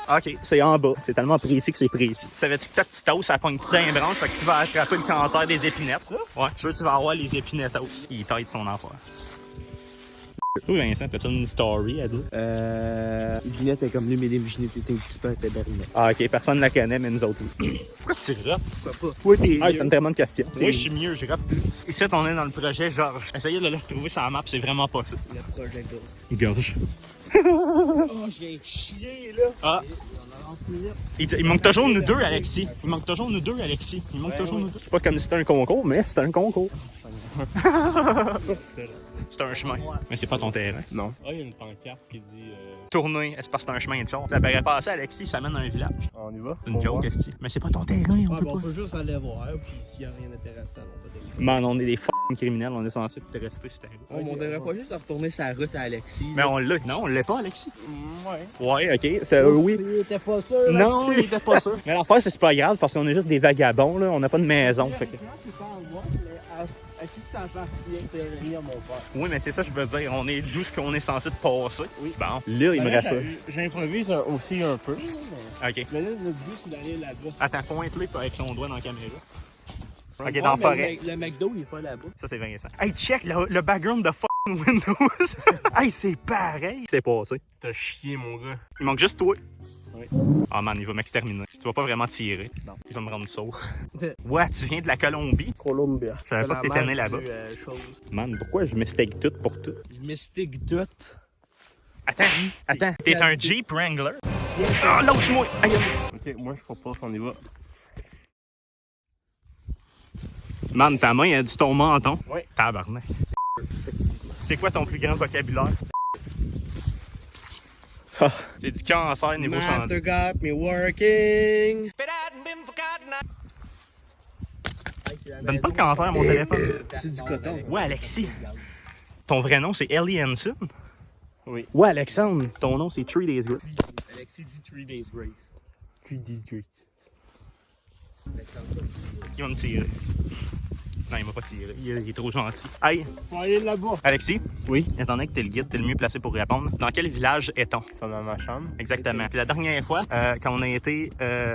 Ok, c'est en bas. C'est tellement précis que c'est précis. Savais-tu que ta petite hausse, ça pogne tout d'un branche, fait que tu vas attraper le cancer des épinettes? Ouais, je suis sûr que tu vas avoir les épinettes hausses. Il taille son affaire. Oui, Vincent, t'as-tu une story à dire? Ginette est comme lui, mais Ginette était un petit peu interdite. Ah, ok, personne ne la connaît, mais nous autres, oui. Pourquoi tu rappes? Pourquoi pas? Oui, t'es. Ah, c'est une très bonne question. Moi, je suis mieux, je rappe plus. Ici, on est dans le projet Georges. Essayez de le retrouver sur la map, c'est vraiment pas ça. Le projet Gorge. Oh, j'ai chié, là. Ah. Il manque toujours nous deux, Alexis. Il manque toujours nous deux, Alexis. Il manque toujours nous deux. C'est pas comme si c'était un concours, mais c'est un concours. C'est un chemin. Mais c'est pas ton terrain. Non. Ah, il y a une pancarte qui dit. Tourner, est-ce parce que c'est un chemin de char? Ça paraît passer, Alexis, ça mène à un village. On y va? C'est une joke, Esti. Mais c'est pas ton terrain, on peut pas. On peut juste aller voir, puis s'il y a rien d'intéressant, on peut aller. Man, on est des f***ing criminels, on est censé rester sur ta route. On devrait pas juste retourner sa route à Alexis. Mais on l'a. Non, on l'a pas, Alexis. Ouais. Ouais, ok. C'est oui. Il était pas sûr. Non, il était pas sûr. Mais l'affaire, c'est pas grave parce qu'on est juste des vagabonds, là. On n'a pas de maison. Fait que... À qui ça appartient, c'est rien, mon père. Oui, mais c'est ça, je veux dire. On est d'où ce qu'on est censé passer. Oui. Bon, là, il me rassure. J'improvise aussi un peu. Ok. Mais là, notre but, c'est d'aller là-bas. Attends, pointe-le avec ton doigt dans la caméra. Ok, Ouais, dans la mais forêt. Le McDo, il est pas là-bas. Ça, c'est Vincent. Hey, check le background de f***ing Windows. Hey, c'est pareil. C'est passé. T'as chié, mon gars. Il manque juste toi. Oui. Ah, man, il va m'exterminer. Tu vas pas vraiment tirer. Non. Il va me rendre sourd. Ouais, tu viens de la Colombie. Colombia. Je savais pas que t'étais né là-bas. Chose. Man, pourquoi je mistake tout pour tout? Je mystique tout. Attends. T'es un Jeep Wrangler? Ah, lâche-moi! Aïe, aïe. Ok, moi, je propose qu'on y va. Man, ta main a du ton menton. Oui. Tabarnak. C'est quoi ton plus grand vocabulaire? Ah, j'ai du cancer niveau santé. Master got me working. Donne pas le cancer à mon téléphone. C'est du coton. Ouais, Alexis. Ton vrai nom, c'est Ellie Hansen? Oui. Ouais, Alexandre. Ton nom, c'est 3 Days Grace. Alexis dit 3 Days Grace. 3 Days Grace. Il va me tirer. Non, il m'a pas tiré. Il est trop gentil. Hey, On va aller là-bas. Alexis? Oui. Étant donné que t'es le guide, t'es le mieux placé pour répondre. Dans quel village est-on? Ça dans ma chambre. Exactement. Puis la dernière fois, quand on a été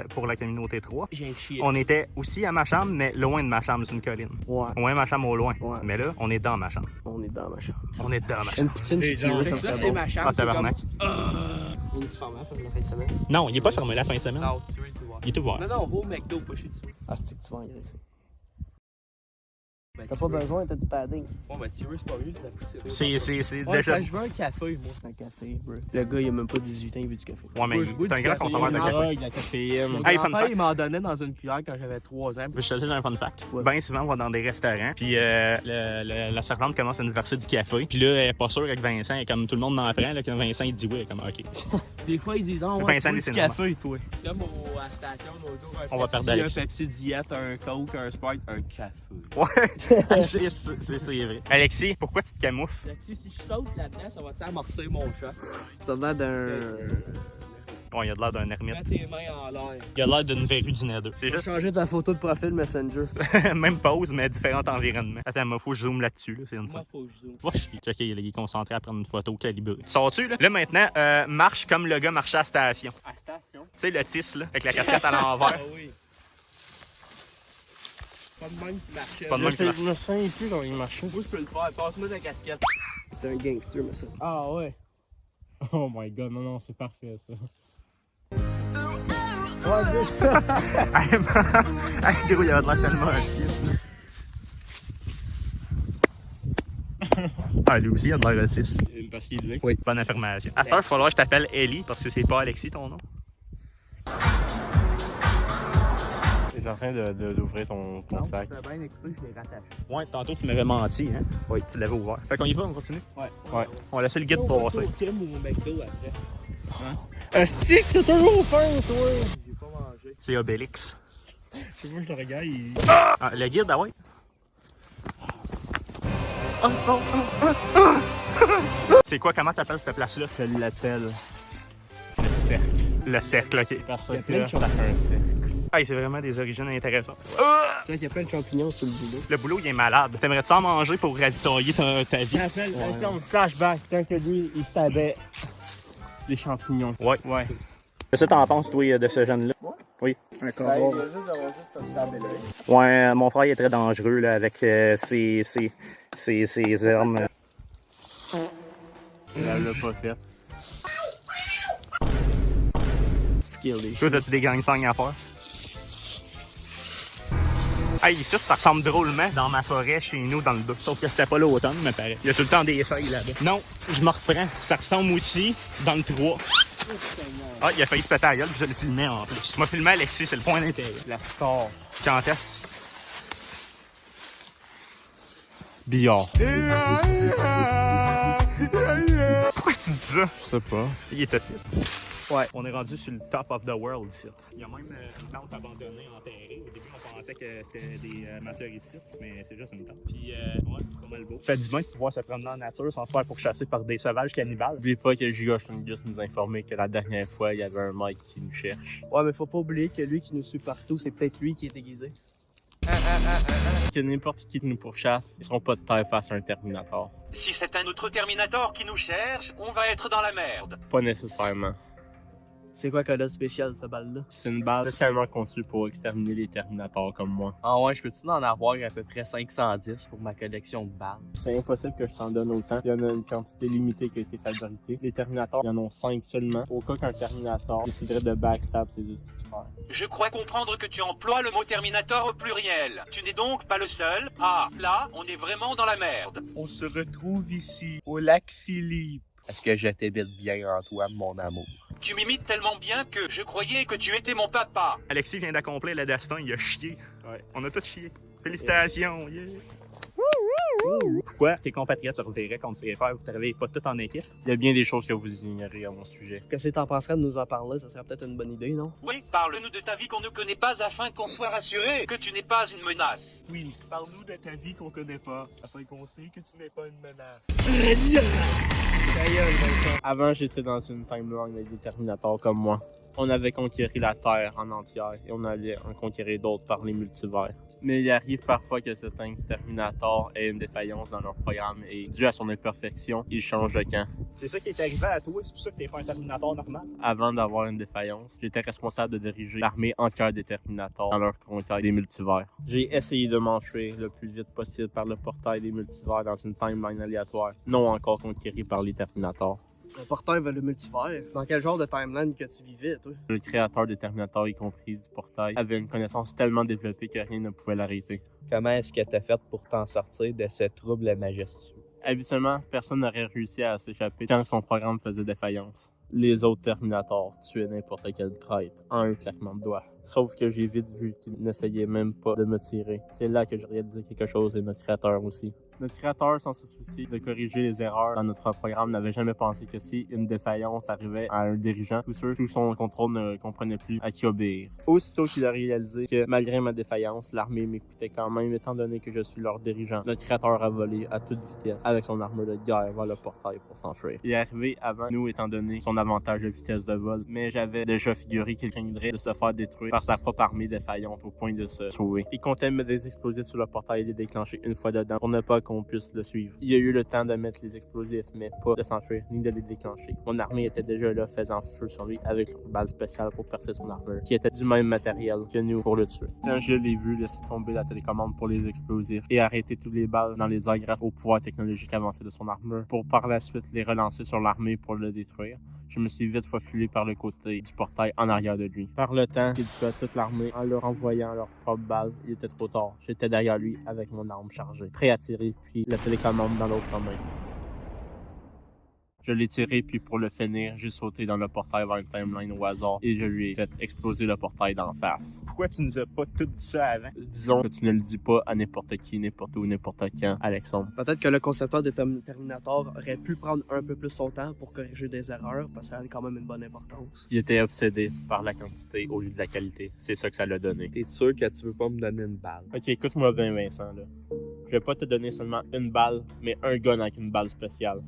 pour la communauté 3, J'ai un chien. on était aussi à ma chambre, mais loin de ma chambre, c'est une colline. Ouais. Ouais, ma chambre au loin. Ouais. Mais là, on est dans ma chambre. On est dans ma chambre. On est dans ma chambre. Une poutine qui tire, ça serait bon. Ma chambre. Ah, tabarnak. Une petite ferme la fin de semaine. Non, il est pas fermé la fin de semaine. Non, tu veux tout voir. Il est ouvert. Non, on va au McDo, pas chez toi. Ah, c'est que tu vas engraisser. T'as pas besoin, t'as du padding. Bon, ben, Thierry, c'est pas mieux, c'est la poutine. C'est Ouais, déjà. je veux un café, moi. Un café, bro. Le gars, il a même pas 18 ans, il veut du café. Ouais, mais Moi, je goûte c'est un du grand café, consommateur de il y a café. Ah, la caféine. Mon Hey, fun grand-père, fact. il m'en donnait dans une cuillère quand j'avais 3 ans. Je te dis, j'ai un fun fact. Ouais. Bien souvent, on va dans des restaurants, puis la servante commence à nous verser du café. Puis là, elle est pas sûre avec Vincent, et comme tout le monde en prend, là, quand Vincent il dit oui, elle est comme OK. Des fois, ils disent, ouais, Vincent, tu veux lui, du c'est café, toi. Comme à la station, On va perdre un Alex. Pepsi diète, un Coke, un Sprite, un café. Ouais, c'est vrai. Alexis, pourquoi tu te camoufles? Alexis, si je saute là-dedans, ça va amortir mon chat. T'as l'air d'un... Bon, il a de l'air d'un ermite. Mets tes mains en l'air. Il a l'air d'une verrue du Nether. C'est Tu vas juste changer ta photo de profil Messenger. même pose, mais différent environnement. Attends, moi, faut que je zoome là-dessus, là. C'est une Moi, fois. faut que je zoome. Va chier. Ok, il est concentré à prendre une photo calibrée. Sors-tu, là? Là, maintenant, marche comme le gars marchait à la station. À station? Tu sais, le tis, là, avec la casquette à l'envers. Ah oui. Pas de même qui marchait. Pas de même qui marche. Je me souviens plus dans les machines. Moi, je peux le faire. Passe-moi ta casquette. C'est un gangster, mais ça. Ah ouais. Oh my god, non, c'est parfait ça. Hey, man. Hey, gros, il avait de l'air tellement autiste. Ah, lui aussi, il a de l'air autiste. Parce qu'il est. Oui. Bonne information. À cette heure, il va falloir que je t'appelle Ellie, parce que c'est pas Alexis ton nom. T'es en train d'ouvrir ton sac. bien écouté, je l'ai rattaché. Ouais, tantôt, tu m'avais menti, hein? Oui. Tu l'avais ouvert. Fait qu'on y va, on continue? Ouais. On va laisser le guide passer. Au Tim ou au McDo après. Un stick, t'as toujours faim, toi! J'ai pas mangé. C'est Obélix. Je sais pas, je le regarde, il. Ah, le guide, ah ouais? C'est quoi, comment t'appelles cette place-là? Je l'appelle le cercle. Le cercle, ok. Parce Il y a que plein de ça fait un cercle. Hey, c'est vraiment des origines intéressantes. Tu vois qu'il y a plein de champignons sur le boulot. Le boulot, il est malade. T'aimerais-tu en manger pour ravitailler ta vie? Rappelle, on flashback, quand que lui, il stabait des champignons. Ouais. Ouais. Qu'est-ce que t'en penses, toi, de ce jeune-là? Oui. Un corps. Ouais, mon frère il est très dangereux là, avec ses armes. Il l'a pas fait. Skill Toi, as-tu des gang-sangs à faire? Hey, ici, ça ressemble drôlement dans ma forêt chez nous dans le dos. Sauf que c'était pas l'automne, mais pareil. Il y a tout le temps des feuilles là-bas. Non, je me reprends. Ça ressemble aussi dans le 3. Ah, il a failli se péter à la gueule, puis je le filmais en plus. Moi, filmé Alexis, c'est le point d'intérêt. La star. Quand est-ce? Billard. Pourquoi tu dis ça? Je sais pas. Il est autiste. Ouais. On est rendu sur le top of the world ici. Il y a même une tente abandonnée, enterrée. Au début, on pensait que c'était des matéricides, mais c'est juste une tente. Puis, ouais, c'est pas mal beau. Ça fait du bien de pouvoir se promener en nature sans se faire pourchasser par des sauvages cannibales. N'oubliez pas que Giga Chungus nous a informé que la dernière fois, il y avait un mec qui nous cherche. Ouais, mais faut pas oublier que lui qui nous suit partout, c'est peut-être lui qui est déguisé. Que n'importe qui nous pourchasse, ils seront pas de taille face à un Terminator. Si c'est un autre Terminator qui nous cherche, on va être dans la merde. Pas nécessairement. C'est quoi qu'elle a de spécial, cette balle-là? C'est une balle spécialement conçue pour exterminer les Terminators comme moi. Ah ouais, je peux-tu en avoir à peu près 510 pour ma collection de balles? C'est impossible que je t'en donne autant. Il y en a une quantité limitée qui a été fabriquée. Les Terminators, il y en a 5 seulement. Au cas qu'un Terminator déciderait de backstab ses frères. Je crois comprendre que tu emploies le mot Terminator au pluriel. Tu n'es donc pas le seul. Ah, là, on est vraiment dans la merde. On se retrouve ici, au lac Philippe. Est-ce que je t'habite bien, Antoine, mon amour? Tu m'imites tellement bien que je croyais que tu étais mon papa. Alexis vient d'accomplir le destin, il a chié. Ouais. On a tous chié. Félicitations, yeah! Pourquoi tes compatriotes se reverraient contre ses frères? Vous travaillez pas tous en équipe? Il y a bien des choses que vous ignorez à mon sujet. Qu'est-ce que t'en penserais de nous en parler? Ça serait peut-être une bonne idée, non? Oui, parle-nous de ta vie qu'on ne connaît pas afin qu'on soit rassuré que tu n'es pas une menace. Oui, parle-nous de ta vie qu'on connaît pas, afin qu'on sait que tu n'es pas une menace. Avant, j'étais dans une timeline avec des Terminators comme moi. On avait conquéri la Terre en entière et on allait en conquérir d'autres par les multivers. Mais il arrive parfois que certains Terminators aient une défaillance dans leur programme et, dû à son imperfection, ils changent de camp. C'est ça qui est arrivé à toi, c'est pour ça que t'es pas un Terminator normal. Avant d'avoir une défaillance, j'étais responsable de diriger l'armée entière des Terminators dans leur conquête des multivers. J'ai essayé de m'enfuir le plus vite possible par le portail des multivers dans une timeline aléatoire, non encore conquérie par les Terminators. Le portail vers le multivers. Dans quel genre de timeline que tu vivais, toi? Le créateur des Terminators, y compris du portail, avait une connaissance tellement développée que rien ne pouvait l'arrêter. Comment est-ce que t'as fait pour t'en sortir de ce trouble majestueux? Habituellement, personne n'aurait réussi à s'échapper tant que son programme faisait défaillance. Les autres Terminators tuaient n'importe quel traître en un claquement de doigts. Sauf que j'ai vite vu qu'ils n'essayaient même pas de me tirer. C'est là que j'ai réalisé quelque chose et notre créateur aussi. Notre créateur, sans se soucier de corriger les erreurs dans notre programme, n'avait jamais pensé que si une défaillance arrivait à un dirigeant, tous ceux sous son contrôle ne comprenaient plus à qui obéir. Aussitôt qu'il a réalisé que malgré ma défaillance, l'armée m'écoutait quand même, étant donné que je suis leur dirigeant, notre créateur a volé à toute vitesse avec son armure de guerre vers le portail pour s'enfuir. Il est arrivé avant nous, étant donné son avantage de vitesse de vol, mais j'avais déjà figuré qu'il craindrait de se faire détruire par sa propre armée défaillante au point de se sauver. Il comptait mettre des explosifs sur le portail et les déclencher une fois dedans pour ne pas qu'on puisse le suivre. Il a eu le temps de mettre les explosifs, mais pas de s'enfuir ni de les déclencher. Mon armée était déjà là, faisant feu sur lui avec leur balle spéciale pour percer son armure, qui était du même matériel que nous pour le tuer. Quand je l'ai vu laisser tomber la télécommande pour les explosifs et arrêter toutes les balles dans les airs grâce au pouvoir technologique avancé de son armure, pour par la suite les relancer sur l'armée pour le détruire, je me suis vite faufilé par le côté du portail en arrière de lui. Par le temps qu'il tuait toute l'armée en leur envoyant leurs propres balles, il était trop tard. J'étais derrière lui avec mon arme chargée, prêt à tirer, puis la télécommande dans l'autre main. Je l'ai tiré, puis pour le finir, j'ai sauté dans le portail vers une timeline au hasard et je lui ai fait exploser le portail d'en face. Pourquoi tu nous as pas tout dit ça avant? Disons que tu ne le dis pas à n'importe qui, n'importe où, n'importe quand, Alexandre. Peut-être que le concepteur de Terminator aurait pu prendre un peu plus son temps pour corriger des erreurs, parce que ça a quand même une bonne importance. Il était obsédé par la quantité au lieu de la qualité. C'est ça que ça l'a donné. T'es sûr que tu veux pas me donner une balle? Ok, écoute-moi bien, Vincent, là. Je vais pas te donner seulement une balle, mais un gun avec une balle spéciale.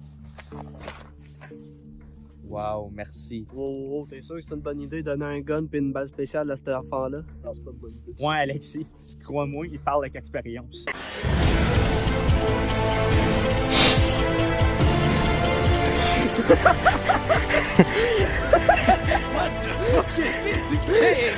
Wow, merci. Oh, t'es sûr que c'est une bonne idée de donner un gun puis une balle spéciale à cet enfant-là? Non, c'est pas une bonne idée. Ouais, Alexis, crois-moi, il parle avec expérience. Qu'est-ce que tu fais?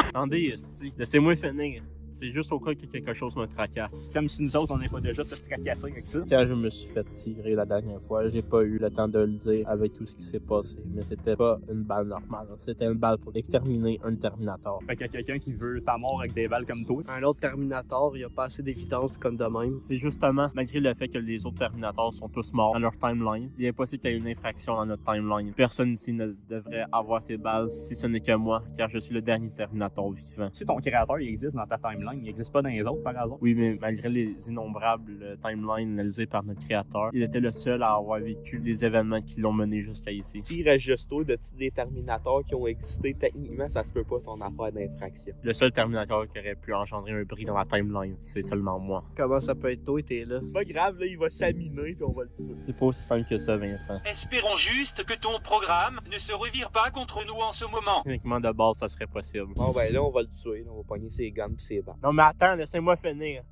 Attendez, esti, laissez-moi finir. C'est juste au cas que quelque chose me tracasse. Comme si nous autres, on n'est pas déjà tout tracassés avec ça. Quand je me suis fait tirer la dernière fois, j'ai pas eu le temps de le dire avec tout ce qui s'est passé. Mais c'était pas une balle normale. C'était une balle pour exterminer un Terminator. Fait qu'il y a quelqu'un qui veut ta mort avec des balles comme toi. Un autre Terminator, il a pas assez d'évidence comme de même. C'est justement, malgré le fait que les autres Terminators sont tous morts dans leur timeline, il est impossible qu'il y ait une infraction dans notre timeline. Personne ici ne devrait avoir ces balles si ce n'est que moi, car je suis le dernier Terminator vivant. Si ton créateur il existe dans ta timeline, timeline. Il n'existe pas dans les autres, par exemple. Oui, mais malgré les innombrables timelines analysées par notre créateur, il était le seul à avoir vécu les événements qui l'ont mené jusqu'à ici. S'il reste juste toi de tous les Terminators qui ont existé, techniquement, ça se peut pas ton affaire d'infraction. Le seul Terminator qui aurait pu engendrer un bris dans la timeline, c'est seulement moi. Comment ça peut être toi, t'es là? C'est pas grave, là, il va s'aminer puis on va le tuer. C'est pas aussi simple que ça, Vincent. Espérons juste que ton programme ne se revire pas contre nous en ce moment. Techniquement, de base, ça serait possible. Bon, ben là, on va le tuer. Là, on va pogner ses guns pis ses balles. Non, mais attends, laissez-moi finir.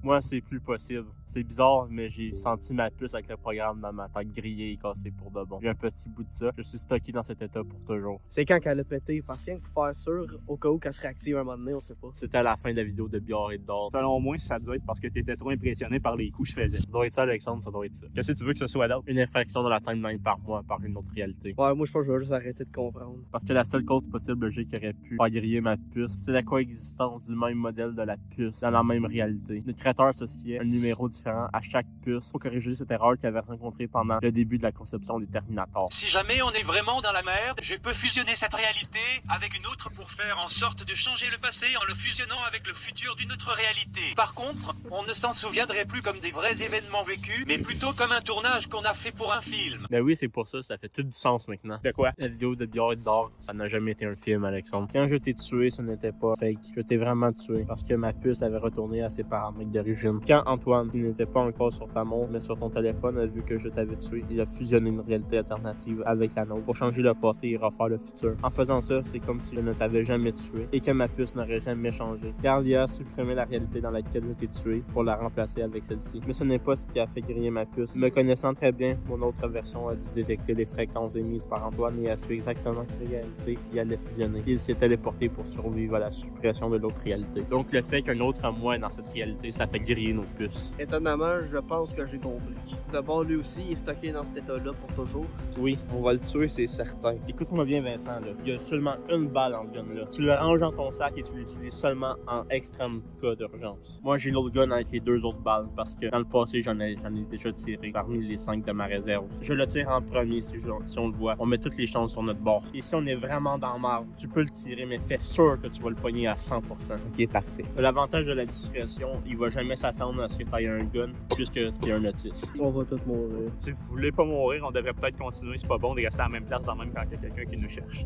Moi, c'est plus possible. C'est bizarre, mais j'ai senti ma puce avec le programme dans ma tête grillée et cassée pour de bon. J'ai un petit bout de ça. Je suis stocké dans cet état pour toujours. C'est quand qu'elle a pété? Parce que pour faire sûr, au cas où qu'elle se réactive un moment donné, on sait pas. C'était à la fin de la vidéo de Biard et de Dor. Selon moi, ça doit être parce que t'étais trop impressionné par les coups que je faisais. Ça doit être ça, Alexandre, ça doit être ça. Qu'est-ce que tu veux que ce soit d'autre? Une infraction de la timeline par mois, par une autre réalité. Ouais, moi je pense que je vais juste arrêter de comprendre. Parce que la seule cause possible qui aurait pu faire griller ma puce, c'est la coexistence du même modèle de la puce dans la même réalité. Le créateur associait un numéro différent à chaque puce pour corriger cette erreur qu'il avait rencontrée pendant le début de la conception des Terminators. Si jamais on est vraiment dans la merde, je peux fusionner cette réalité avec une autre pour faire en sorte de changer le passé en le fusionnant avec le futur d'une autre réalité. Par contre, on ne s'en souviendrait plus comme des vrais événements vécus, mais plutôt comme un tournage qu'on a fait pour un film. Ben oui, c'est pour ça, ça fait tout du sens maintenant. De quoi? La vidéo de Biard et d'Or, ça n'a jamais été un film, Alexandre. Quand je t'ai tué, ce n'était pas fake. Je t'ai vraiment tué parce que ma puce avait retourné à ses paramètres d'origine. Quand Antoine, qui n'était pas encore sur ta montre, mais sur ton téléphone, a vu que je t'avais tué, il a fusionné une réalité alternative avec la nôtre pour changer le passé et refaire le futur. En faisant ça, c'est comme si je ne t'avais jamais tué et que ma puce n'aurait jamais changé. Car il a supprimé la réalité dans laquelle je t'ai tué pour la remplacer avec celle-ci. Mais ce n'est pas ce qui a fait griller ma puce. Me connaissant très bien, mon autre version a dû détecter les fréquences émises par Antoine et a su exactement quelle réalité il allait fusionner. Il s'est téléporté pour survivre à la suppression de l'autre réalité. Donc le fait qu'un autre moi est dans cette réalité, ça fait griller nos puces. Étonnamment, je pense que j'ai compris. D'abord, lui aussi, il est stocké dans cet état-là pour toujours. Oui, on va le tuer, c'est certain. Écoute-moi bien, Vincent, là. Il y a seulement une balle dans ce gun-là. Tu le ranges dans ton sac et tu l'utilises seulement en extrême cas d'urgence. Moi, j'ai l'autre gun avec les 2 autres balles parce que dans le passé, j'en ai déjà tiré parmi les 5 de ma réserve. Je le tire en premier si on le voit. On met toutes les chances sur notre bord. Et si on est vraiment dans marre, tu peux le tirer, mais fais sûr que tu vas le pogner à 100%. Ok, parfait. L'avantage de la discrétion, il va jamais s'attendre à ce que tu aies un gun puisque tu es un autiste. On va tous mourir. Si vous voulez pas mourir, on devrait peut-être continuer. C'est pas bon de rester à la même place dans le même quand il y a quelqu'un qui nous cherche.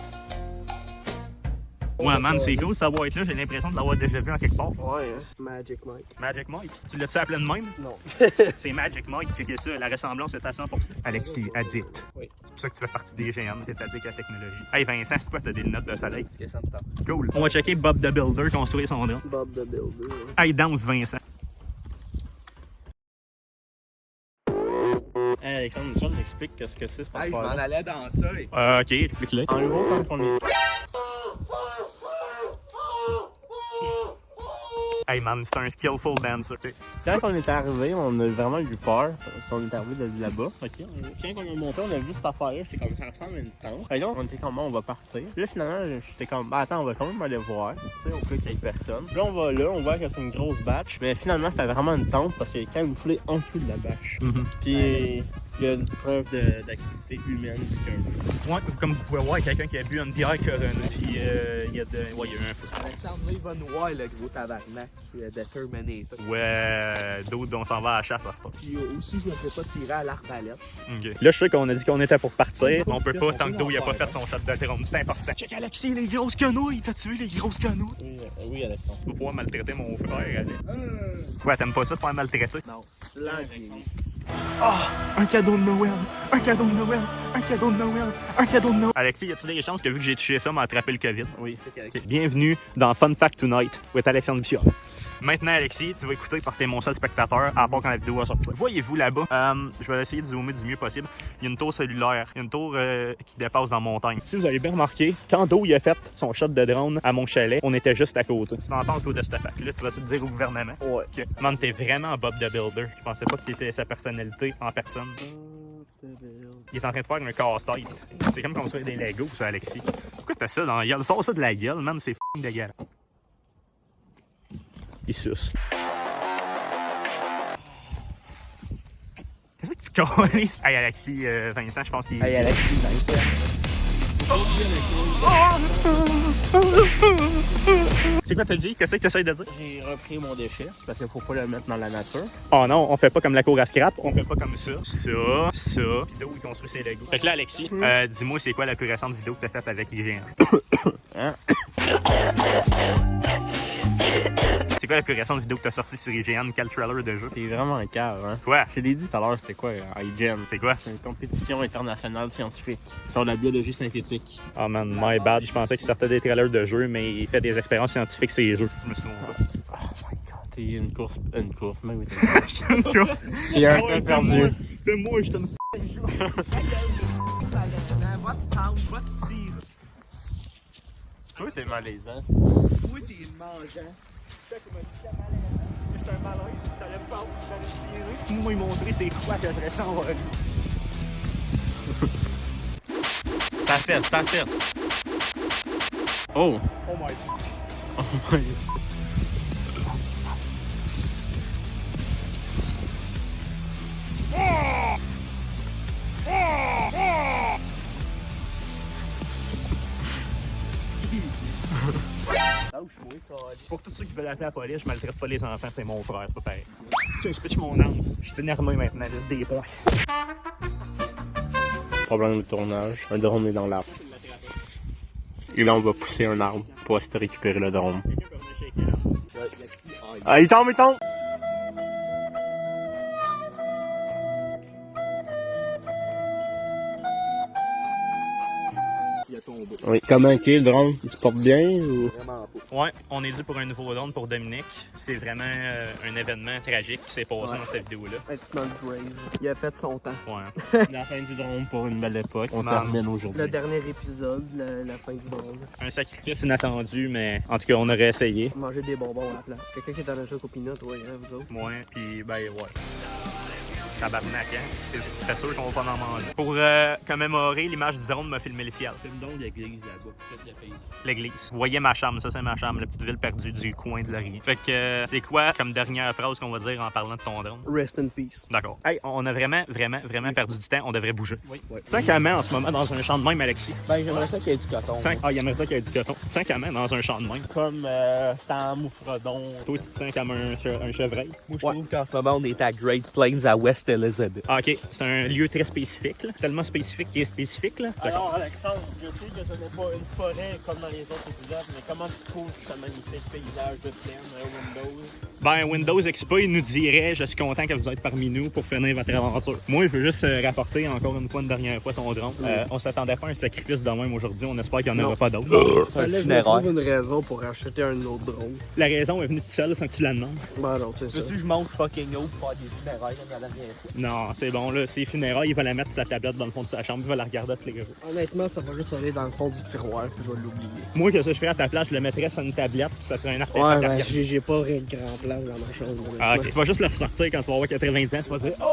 Ouais, man, c'est cool, ça va être là. J'ai l'impression de l'avoir déjà vu en quelque part. Ouais, hein? Magic Mike. Magic Mike. Tu l'as-tu appelé de même? Non. C'est Magic Mike, c'est que ça. La ressemblance est à 100%. Alexis, addict. Oui. C'est pour ça que tu fais partie des géants. T'es addict à la technologie. Hey Vincent, pourquoi t'as des lunettes de soleil? Parce que ça me tente. Cool. On va checker Bob the Builder construire son drone. Bob the Builder. Ouais. Hey, danse Vincent. Hey, Alexandre, tu m'expliques ce que c'est cette Hey, je m'en affaire-là? allais dans ça. Ok, explique-le. En gros, quand on est... Hey man, c'est un skillful dancer. Quand on est arrivé, on a vraiment eu peur. On est arrivé de là-bas. Okay. Quand on est monté, on a vu cette affaire-là. J'étais comme, ça ressemble à une tente. Fait que là, on était comme, on va partir. Puis là, finalement, j'étais comme, bah attends, on va quand même aller voir. Tu sais, au cas qu'il y ait personne. Puis là, on va là, on voit que c'est une grosse bâche. Mais finalement, c'était vraiment une tente parce qu'il y a quand même une foulée en dessous de la bâche. Puis il y a une preuve d'activité humaine. Ouais, comme vous pouvez voir, il y a quelqu'un qui a bu une bière Corona. Puis il y a de... Ouais, il y a eu un feu. Alexandre, là, il va nous voir, le gros tabarnak de Terminator. Ouais, d'autres, on s'en va à la chasse à ce temps. Puis aussi, je ne peux pas tirer à l'arbalète. Okay. Là, je sais qu'on a dit qu'on était pour partir. On peut pas tant que Do il a pas fait son shot de drone. C'est important. Check Alexis, les grosses canouilles. T'as tué les grosses canouilles? Oui, Alexandre. Tu vas pouvoir maltraiter mon frère, Alex. Quoi, t'aimes pas ça de faire maltraiter? Non, slanky. Ah! Un cadeau de Noël! Un cadeau de Noël! Un cadeau de Noël! Un cadeau de Noël! Alexis, y a-tu des chances que vu que j'ai touché ça, m'a attrapé le COVID? Oui. Okay. Bienvenue dans Fun Fact Tonight with Alexandre Bichard. Maintenant, Alexis, tu vas écouter parce que t'es mon seul spectateur à part quand la vidéo va sortir. Voyez-vous là-bas, je vais essayer de zoomer du mieux possible. Il y a une tour cellulaire, il y a une tour qui dépasse dans la montagne. Si vous avez bien remarqué, quand Do il a fait son shot de drone à mon chalet, on était juste à côté. Tu m'entends autour de cette affaire. Là, tu vas te dire au gouvernement. Ouais. Que, man, t'es vraiment Bob the Builder. Je pensais pas que t'étais sa personnalité en personne. Il est en train de faire un casse-tête. C'est comme construire des Legos, ça, Alexis. Pourquoi t'as ça dans la gueule? Sors ça de la gueule, man, c'est f***ing dégueulasse. Il suce. Qu'est-ce que tu colles? Hey, Alexis, Vincent, je pense qu'il... Hey, Alexis, Vincent. C'est quoi t'as dit? Qu'est-ce que t'essayes de dire? J'ai repris mon déchet parce qu'il faut pas le mettre dans la nature. Oh non, on fait pas comme la cour à scrap, on fait pas comme ça. Ça. Vidéo où il construit ses Legos. Fait que là, Alexis, dis-moi, c'est quoi la plus récente vidéo que t'as faite avec IGN? Hein? C'est quoi la plus récente vidéo que t'as sortie sur IGN? Quel trailer de jeu? T'es vraiment un cœur, hein? Quoi? Je l'ai dit tout à l'heure, c'était quoi, IGN? C'est quoi? C'est une compétition internationale scientifique sur la biologie synthétique. Oh man, my bad. Je pensais qu'il sortait des trailers de jeux, mais il fait des expériences scientifiques sur les jeux. Je me suis trompé. Oh my god, t'es une course, mais oui. Une course. T'es un peu perdu. Fais-moi, je te Toi, t'es malaisant. Oui, t'es mangeant. C'est un malaise, t'allais pas, t'allais tirer. Moi, montrer c'est quoi que je ressens. Ça fait. Oh! Oh my god. Oh my god. Pour tous ceux qui veulent appeler la police, je maltraite pas les enfants, c'est mon frère, c'est pas pareil. Tiens, je pitch mon arme. Je suis énervé maintenant, laisse des points. Problème de tournage, un drone est dans l'arbre. Et là, on va pousser un arbre pour essayer de récupérer le drone. Ah, il tombe! Oui. Comment le drone? Il se porte bien ou? Vraiment pas. Ouais, on est dû pour un nouveau drone pour Dominique. C'est vraiment un événement tragique qui s'est passé dans cette vidéo-là. It's not brave. Il a fait son temps. Ouais. La fin du drone pour une belle époque. On Man. termine aujourd'hui. Le dernier épisode, la fin du drone. Un sacrifice inattendu, mais en tout cas, on aurait essayé. Manger des bonbons à la place. Quelqu'un qui est allergique aux peanuts, ouais, hein, vous autres? Ouais, puis ben ouais. Tabarnak, hein? C'est sûr qu'on va pas en manger. Pour commémorer l'image du drone m'a filmé le ciel. C'est une drone d'église là-bas. L'église. Vous voyez ma chambre, ça c'est ma chambre, la petite ville perdue du coin de Laurier. Fait que c'est quoi comme dernière phrase qu'on va dire en parlant de ton drone? Rest in peace. D'accord. Hey, on a vraiment perdu du temps, on devrait bouger. Oui. Tant qu'à main en ce moment dans un champ de même, Alexis. Ben, j'aimerais ça qu'il y ait du coton. Ah, il aimerait ça qu'il y ait du coton. Tant qu'à main dans un champ de même. Comme Sam ou Frodon. Toi, tu te sens comme un chevreuil. Moi, je trouve qu'en ce moment, on est à Great Plains à West Elizabeth. Ah, ok, c'est un lieu très spécifique, là. Tellement spécifique qu'il est spécifique, là. Alors, Alexandre, je sais que ce n'est pas une forêt comme dans les autres épisodes, mais comment tu trouves ce magnifique paysage de plaine, Windows? Ben, Windows Expo, il nous dirait « Je suis content que vous êtes parmi nous pour finir votre aventure. » Moi, je veux juste rapporter encore une fois, une dernière fois, ton drone. On s'attendait pas à un sacrifice de même aujourd'hui. On espère qu'il n'y en aura pas d'autres. Fallait que je trouve une raison pour acheter un autre drone. La raison est venue toute seule sans que tu la demandes. Ben non, c'est ça. Veux-tu que je monte fucking haut pour faire des funérailles comme la dernière fois? Non, c'est bon, là. C'est funérailles, il va la mettre sur sa tablette dans le fond de sa chambre, il va la regarder à tous les jours. Honnêtement, ça va juste aller dans le fond du tiroir, puis je vais l'oublier. Moi, que ça, je ferais à ta place, je le mettrais sur une tablette, puis ça serait un artefact. Ouais, ben, j'ai pas rien de grand place dans ma chambre. Ah, ok. Tu vas juste le ressortir quand tu vas avoir 80 ans, tu vas dire « Oh!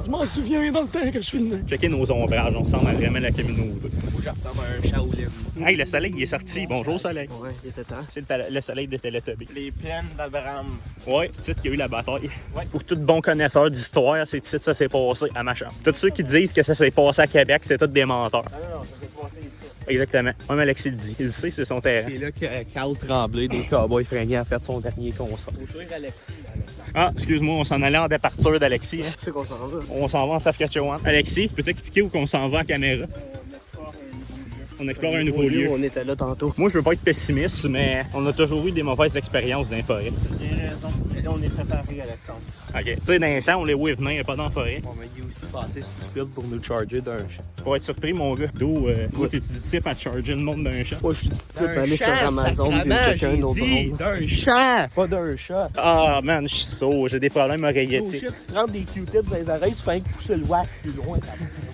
Je m'en souviens dans le temps que je filmais. » Checker nos ombrages, on ressemble à vraiment la communauté. Moi, je ressemble à un Shaolin. Hey, le soleil, il est sorti. Bonjour, soleil. Ouais, il était temps. C'est le soleil de Télétubbies. Les plaines d'Abraham. Ouais, c'est qu'il y a eu la bataille. Ouais. Pour tout bon connaisseur d'histoire, c'est ici que ça s'est passé à ma chambre. Tous ceux qui disent que ça s'est passé à Québec, c'est tous des menteurs. Non, ça s'est passé ici. Exactement. Ouais, mais Alexis le dit. Il le sait, c'est son terrain. C'est là que Carl Tremblay des Cowboys fringants a fait son dernier concert. Faut jouer Alexis. Ah, excuse-moi, on s'en allait en départure d'Alexis. Hein. Tu sais qu'on s'en va. On s'en va en Saskatchewan. Alexis, peux-tu expliquer où qu'on s'en va à caméra? On explore un nouveau lieu. On était là tantôt. Moi, je veux pas être pessimiste, mais on a toujours eu des mauvaises expériences dans les forêts. J'ai raison. Mais là, on est préparé, Alexandre. OK. Tu sais, dans les champs, on les voit venir, pas dans la forêt. Bon, mais il est aussi passé stupide pour nous charger d'un chat. Tu pourrais être surpris, mon gars. D'où, toi, t'es du type à charger le monde d'un chat? Moi, je suis du type à aller sur Amazon et checker un autre drone. D'un chat, pas d'un chat. Ah, man, je suis sourd. J'ai des problèmes Oh oreillettiques. shit, tu te rends des Q-tips dans les oreilles, tu fais un pousser le wax plus loin.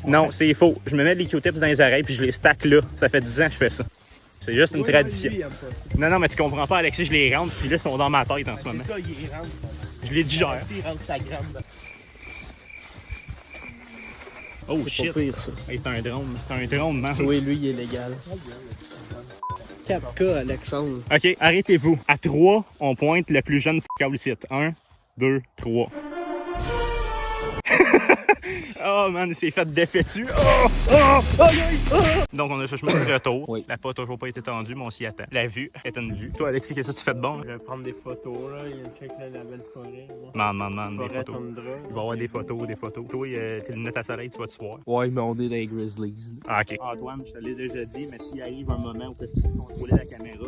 Non, c'est faux. Je me mets des Q-tips dans les oreilles puis je les stack là. Ça fait 10 ans que je fais ça. C'est juste une tradition. Non, mais tu comprends pas, Alexis, je les rentre puis là, ils sont dans ma tête en ce moment. C'est ça, il rentre. Je les digère. Il rentre sa graine. Oh C'est shit. pas pire, ça. Hey, c'est un drone. C'est un drone, man. Oui, lui, il est légal. 4K, Alexandre. OK, arrêtez-vous. À 3, on pointe le plus jeune f***out site. 1, 2, 3. Oh man, il s'est fait défaitu. Oh! Oh! Oh! Oh! Donc on a juste mis le retour. Oui. La pas a toujours pas été tendue, mais on s'y attend. La vue est une vue. Toi Alexis, qu'est-ce que tu fais de bon? Je vais prendre des photos, là. Il y a check là, la belle forêt. Man, des Forêt photos. toundra. Il va y avoir des photos. Toi, tes lunettes à soleil, tu vas te voir. Ouais, mais on est dans les Grizzlies. Ah, ok. Antoine, je te l'ai déjà dit, mais s'il arrive un moment où tu peux contrôler la caméra,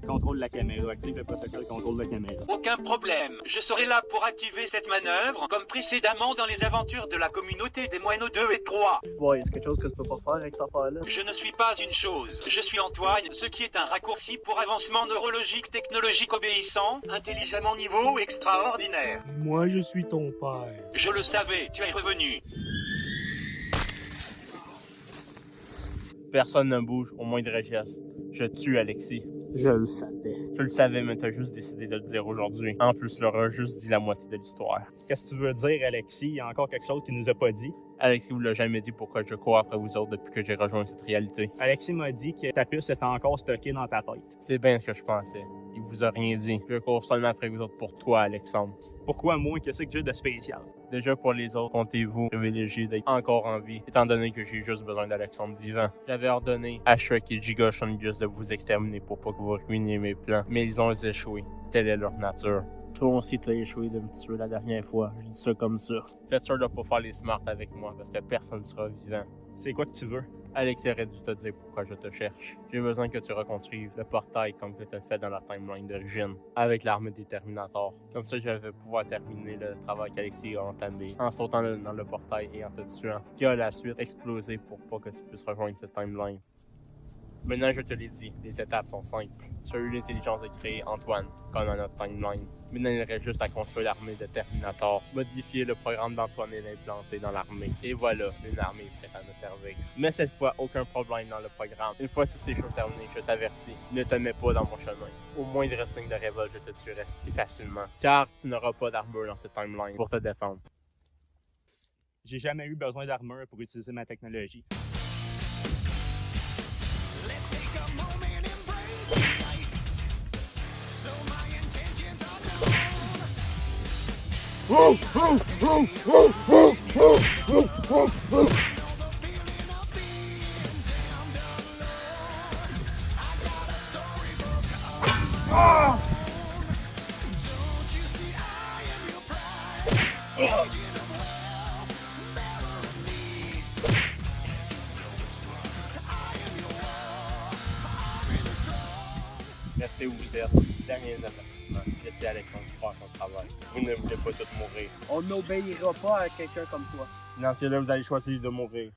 contrôle la caméra, active le protocole, contrôle la caméra. Aucun problème. Je serai là pour activer cette manœuvre, comme précédemment dans les aventures de la communauté des moineaux 2 et 3. Ouais, est-ce quelque chose que tu peux pas faire avec cette affaire-là? Je ne suis pas une chose. Je suis Antoine, ce qui est un raccourci pour avancement neurologique, technologique obéissant, intelligemment niveau extraordinaire. Moi, je suis ton père. Je le savais, tu es revenu. Personne ne bouge au moindre geste. Je tue Alexis. Je le savais. Tu le savais, mais t'as juste décidé de le dire aujourd'hui. En plus, Laura a juste dit la moitié de l'histoire. Qu'est-ce que tu veux dire, Alexis? Il y a encore quelque chose qu'il nous a pas dit. Alexis vous l'a jamais dit pourquoi je cours après vous autres depuis que j'ai rejoint cette réalité. Alexis m'a dit que ta puce était encore stockée dans ta tête. C'est bien ce que je pensais. Il vous a rien dit. Je cours seulement après vous autres pour toi, Alexandre. Pourquoi moi? Qu'est-ce que j'ai de spécial? Déjà pour les autres, comptez-vous privilégié d'être encore en vie, étant donné que j'ai juste besoin d'Alexandre vivant. J'avais ordonné à Shrek et Giga Shungus de vous exterminer pour pas que vous ruiniez mes plans, mais ils ont échoué. Telle est leur nature. Toi aussi, t'as échoué de me tuer la dernière fois. Je dis ça comme ça. Faites sûr de pas faire les smarts avec moi, parce que personne ne sera vivant. C'est quoi que tu veux? Alex aurait dû te dire pourquoi je te cherche. J'ai besoin que tu reconstruises le portail comme que tu as fait dans la timeline d'origine, avec l'armée des Terminators. Comme ça, je vais pouvoir terminer le travail qu'Alexis a entamé, en sautant dans le portail et en te tuant, qui a la suite explosé pour pas que tu puisses rejoindre cette timeline. Maintenant, je te l'ai dit, les étapes sont simples. Tu as eu l'intelligence de créer Antoine, comme dans notre timeline. Maintenant, il reste juste à construire l'armée de Terminator, modifier le programme d'Antoine et l'implanter dans l'armée. Et voilà, une armée prête à me servir. Mais cette fois, aucun problème dans le programme. Une fois toutes ces choses terminées, je t'avertis, ne te mets pas dans mon chemin. Au moindre signe de révolte, je te tuerai si facilement. Car tu n'auras pas d'armure dans cette timeline pour te défendre. J'ai jamais eu besoin d'armure pour utiliser ma technologie. Restez où vous êtes. Dernier avertissement. Laissez Alexandre faire son travail. Vous ne voulez pas tous mourir. On n'obéira pas à quelqu'un comme toi. Dans ce cas-là, vous allez choisir de mourir.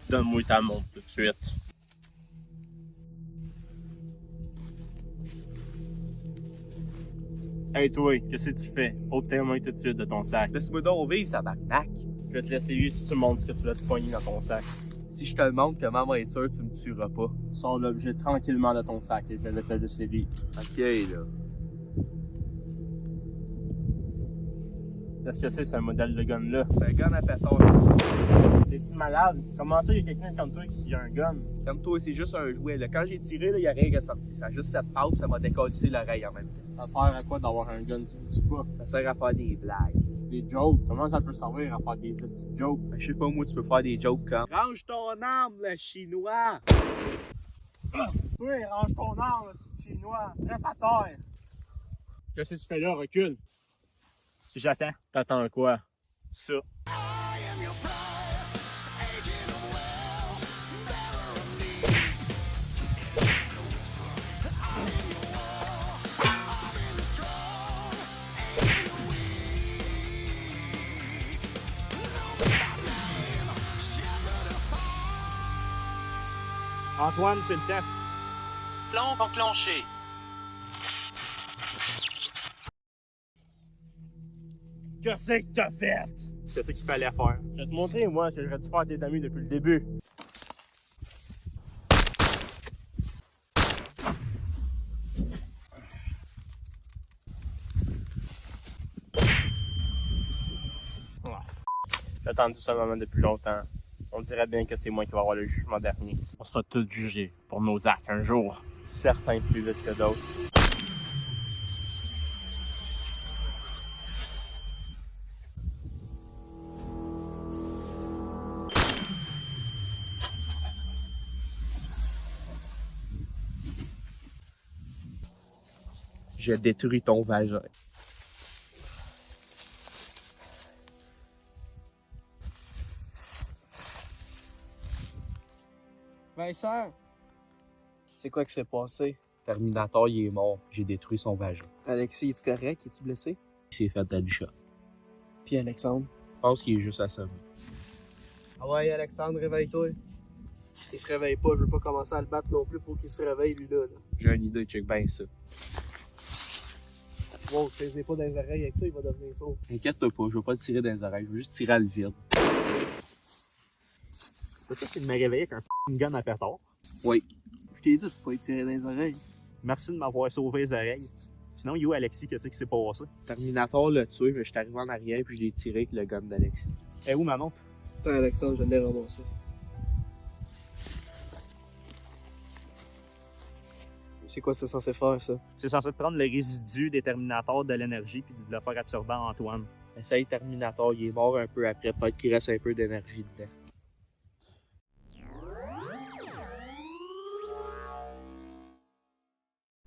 Donne-moi ta montre tout de suite. Hey toi, qu'est-ce que tu fais? Ôte tes mains tout de suite de ton sac. Laisse-moi donc vivre, tabarnak. Je vais te laisser vivre si tu montres que tu l'as poigné dans ton sac. Si je te le montre, comment va être sûr que tu me tueras pas? Sors l'objet tranquillement de ton sac et je vais te laisser vivre. Ok, là. Qu'est-ce que c'est, ce modèle de gun-là? C'est un gun à pétard. T'es-tu malade? Comment ça, il y a quelqu'un comme toi qui a un gun? Comme toi, c'est juste un jouet. Là. Quand j'ai tiré, il n'y a rien qui est sorti. Ça a juste fait pause, ça m'a décollissé l'oreille en même temps. Ça sert à quoi d'avoir un gun? Tu me dis pas. Ça sert à faire des blagues. Des jokes? Comment ça peut servir à faire des petites jokes? Ben, je sais pas, moi, tu peux faire des jokes comme... Range ton arme, le chinois! Oui, range ton arme, le chinois. Reste à terre. Qu'est-ce que tu fais là? Recule. J'attends. T'attends quoi? Ça. Antoine, c'est le temps. Plan enclenché. Qu'est-ce que t'as fait? C'est ce qu'il fallait faire. Je vais te montrer, moi, ce que j'aurais dû faire à tes amis depuis le début. J'ai attendu ce moment depuis longtemps. On dirait bien que c'est moi qui vais avoir le jugement dernier. On sera tous jugés pour nos actes un jour. Certains plus vite que d'autres. Je détruis ton vagin. Vincent! C'est quoi qui s'est passé? Terminator, il est mort. J'ai détruit son vagin. Alexis, es-tu correct? Es-tu blessé? Il s'est fait headshot. Puis Alexandre? Je pense qu'il est juste assommé. Ah ouais, Alexandre, réveille-toi. Il se réveille pas, je veux pas commencer à le battre non plus pour qu'il se réveille, lui-là. J'ai une idée, check bien ça. Wow, t'es pas dans les oreilles avec ça, il va devenir sourd. Inquiète-toi pas, je veux pas le tirer dans les oreilles, je veux juste tirer à le vide. C'est ça, c'est de me réveiller avec un f***ing gun à pétard. Oui. Je t'ai dit de pas y tirer dans les oreilles. Merci de m'avoir sauvé les oreilles. Sinon, yo, Alexis, qu'est-ce qui s'est passé? Terminator l'a tué, mais je suis arrivé en arrière puis je l'ai tiré avec le gun d'Alexis. Eh, où ma montre? Attends, Alexandre, je l'ai ramassé. C'est quoi c'est censé faire, ça? C'est censé prendre le résidu des Terminators de l'énergie puis de le faire absorber à Antoine. Essaye Terminator, il est mort un peu après, peut-être qu'il reste un peu d'énergie dedans.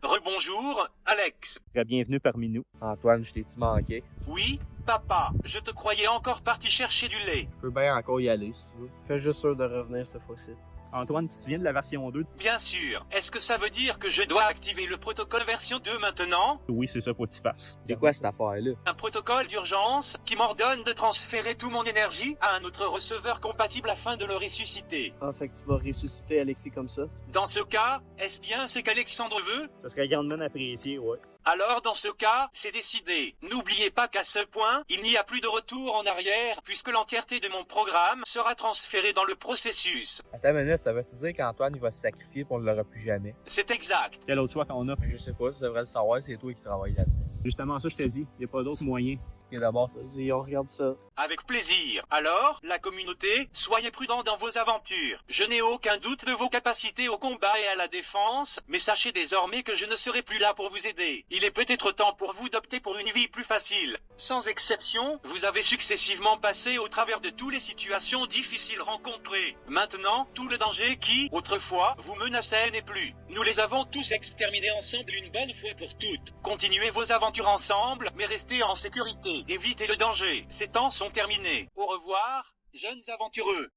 Rebonjour, Alex. Bienvenue parmi nous. Antoine, je t'ai-tu manqué? Oui, papa, je te croyais encore parti chercher du lait. Je peux bien encore y aller si tu veux. Fais juste sûr de revenir cette fois-ci. Antoine, tu te souviens de la version 2? Bien sûr. Est-ce que ça veut dire que je dois activer le protocole version 2 maintenant? Oui, c'est ça, faut que tu fasses. C'est quoi cette affaire-là? Un protocole d'urgence qui m'ordonne de transférer toute mon énergie à un autre receveur compatible afin de le ressusciter. Ah, fait que tu vas ressusciter Alexis comme ça? Dans ce cas, est-ce bien ce qu'Alexandre veut? Ça serait grandement apprécié, ouais. Alors, dans ce cas, c'est décidé. N'oubliez pas qu'à ce point, il n'y a plus de retour en arrière, puisque l'entièreté de mon programme sera transférée dans le processus. Attends une minute, ça veut dire qu'Antoine il va se sacrifier pour ne l'aura plus jamais? C'est exact. Quel autre choix qu'on a? Je sais pas, tu devrais le savoir, c'est toi qui travailles là-dedans. Justement, ça, je te dis, il n'y a pas d'autre moyen. Ok, d'abord, Vas-y, on regarde ça. Avec plaisir. Alors, la communauté, soyez prudents dans vos aventures. Je n'ai aucun doute de vos capacités au combat et à la défense, mais sachez désormais que je ne serai plus là pour vous aider. Il est peut-être temps pour vous d'opter pour une vie plus facile. Sans exception, vous avez successivement passé au travers de toutes les situations difficiles rencontrées. Maintenant, tout le danger qui, autrefois, vous menaçait n'est plus. Nous les avons tous exterminés ensemble une bonne fois pour toutes. Continuez vos aventures ensemble, mais restez en sécurité. Évitez le danger. Ces temps sont terminés. Au revoir, jeunes aventureux.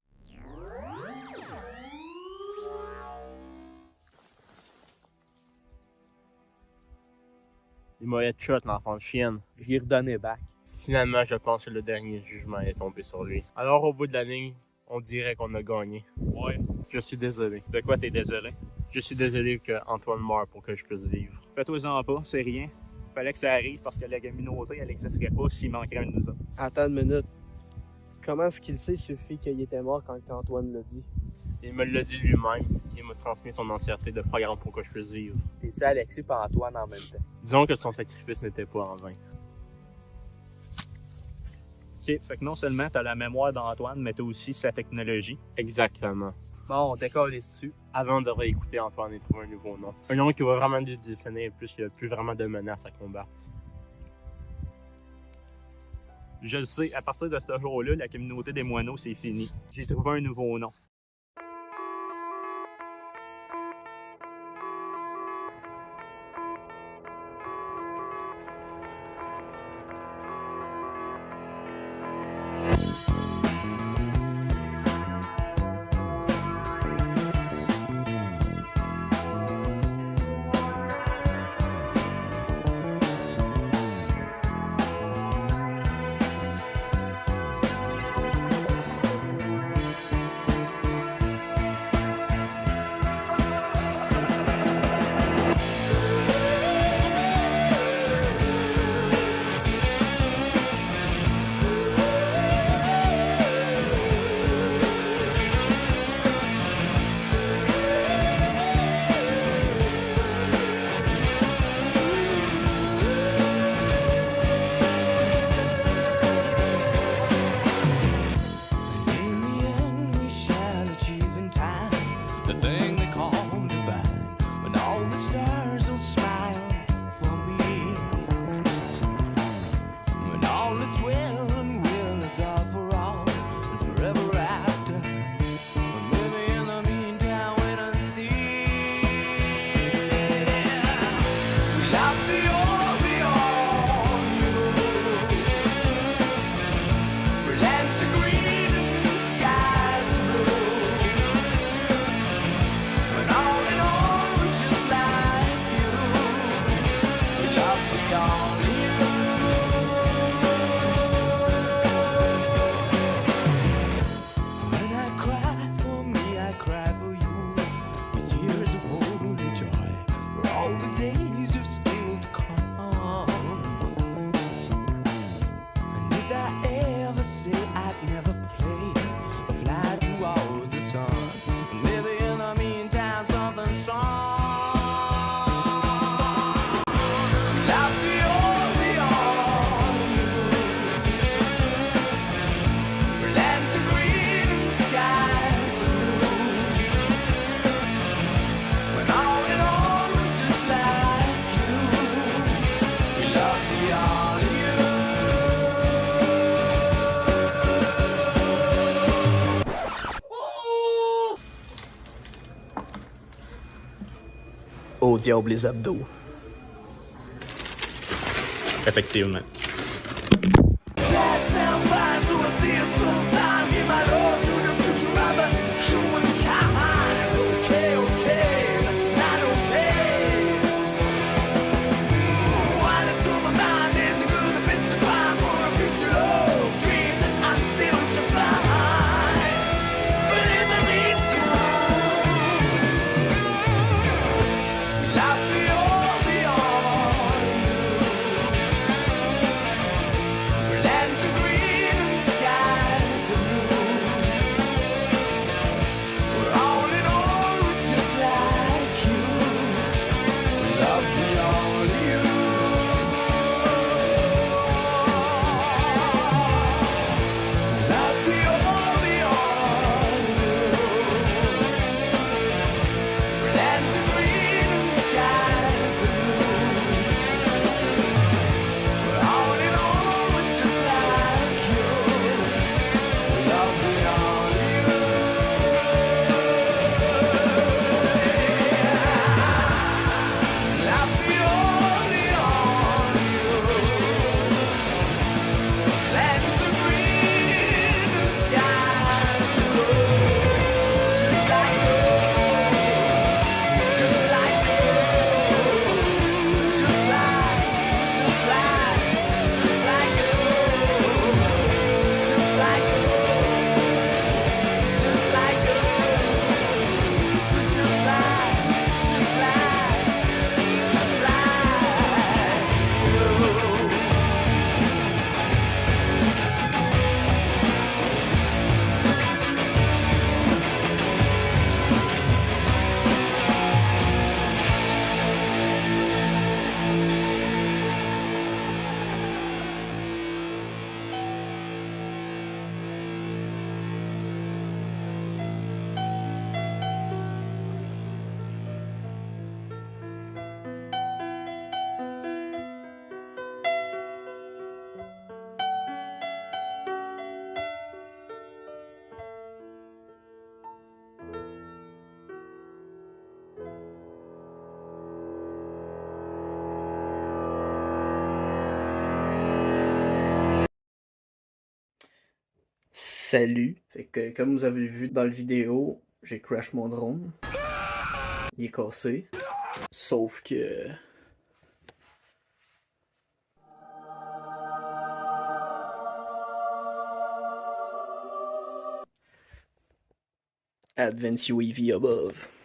Il m'a headshot, l'enfant de chienne. je l'ai redonné back. Finalement, je pense que le dernier jugement est tombé sur lui. Alors, au bout de la ligne, on dirait qu'on a gagné. Ouais. Je suis désolé. De quoi t'es désolé? Je suis désolé qu'Antoine meure pour que je puisse vivre. Fais-toi-en pas, c'est rien. Fallait que ça arrive parce que la communauté, elle n'existerait pas s'il manquerait un de nous autres. Attends une minute. Comment est-ce qu'il sait, suffit qu'il était mort quand Antoine l'a dit? Il me l'a dit lui-même. Il m'a transmis son entièreté de programme pour que je puisse vivre. T'es-tu Alexis et Antoine en même temps? Disons que son sacrifice n'était pas en vain. Ok, fait que non seulement t'as la mémoire d'Antoine, mais t'as aussi sa technologie. Exactement. Bon, on décolle les dessus. Avant, on devrait écouter Antoine et trouver un nouveau nom. Un nom qui va vraiment nous définir, plus il n'y a plus vraiment de menaces à combattre. Je le sais, à partir de ce jour-là, la communauté des moineaux, c'est fini. J'ai trouvé un nouveau nom. Au diable les abdos. Effectivement. Salut. Fait que comme vous avez vu dans la vidéo, j'ai crash mon drone. Il est cassé. Sauf que... Advance UAV above.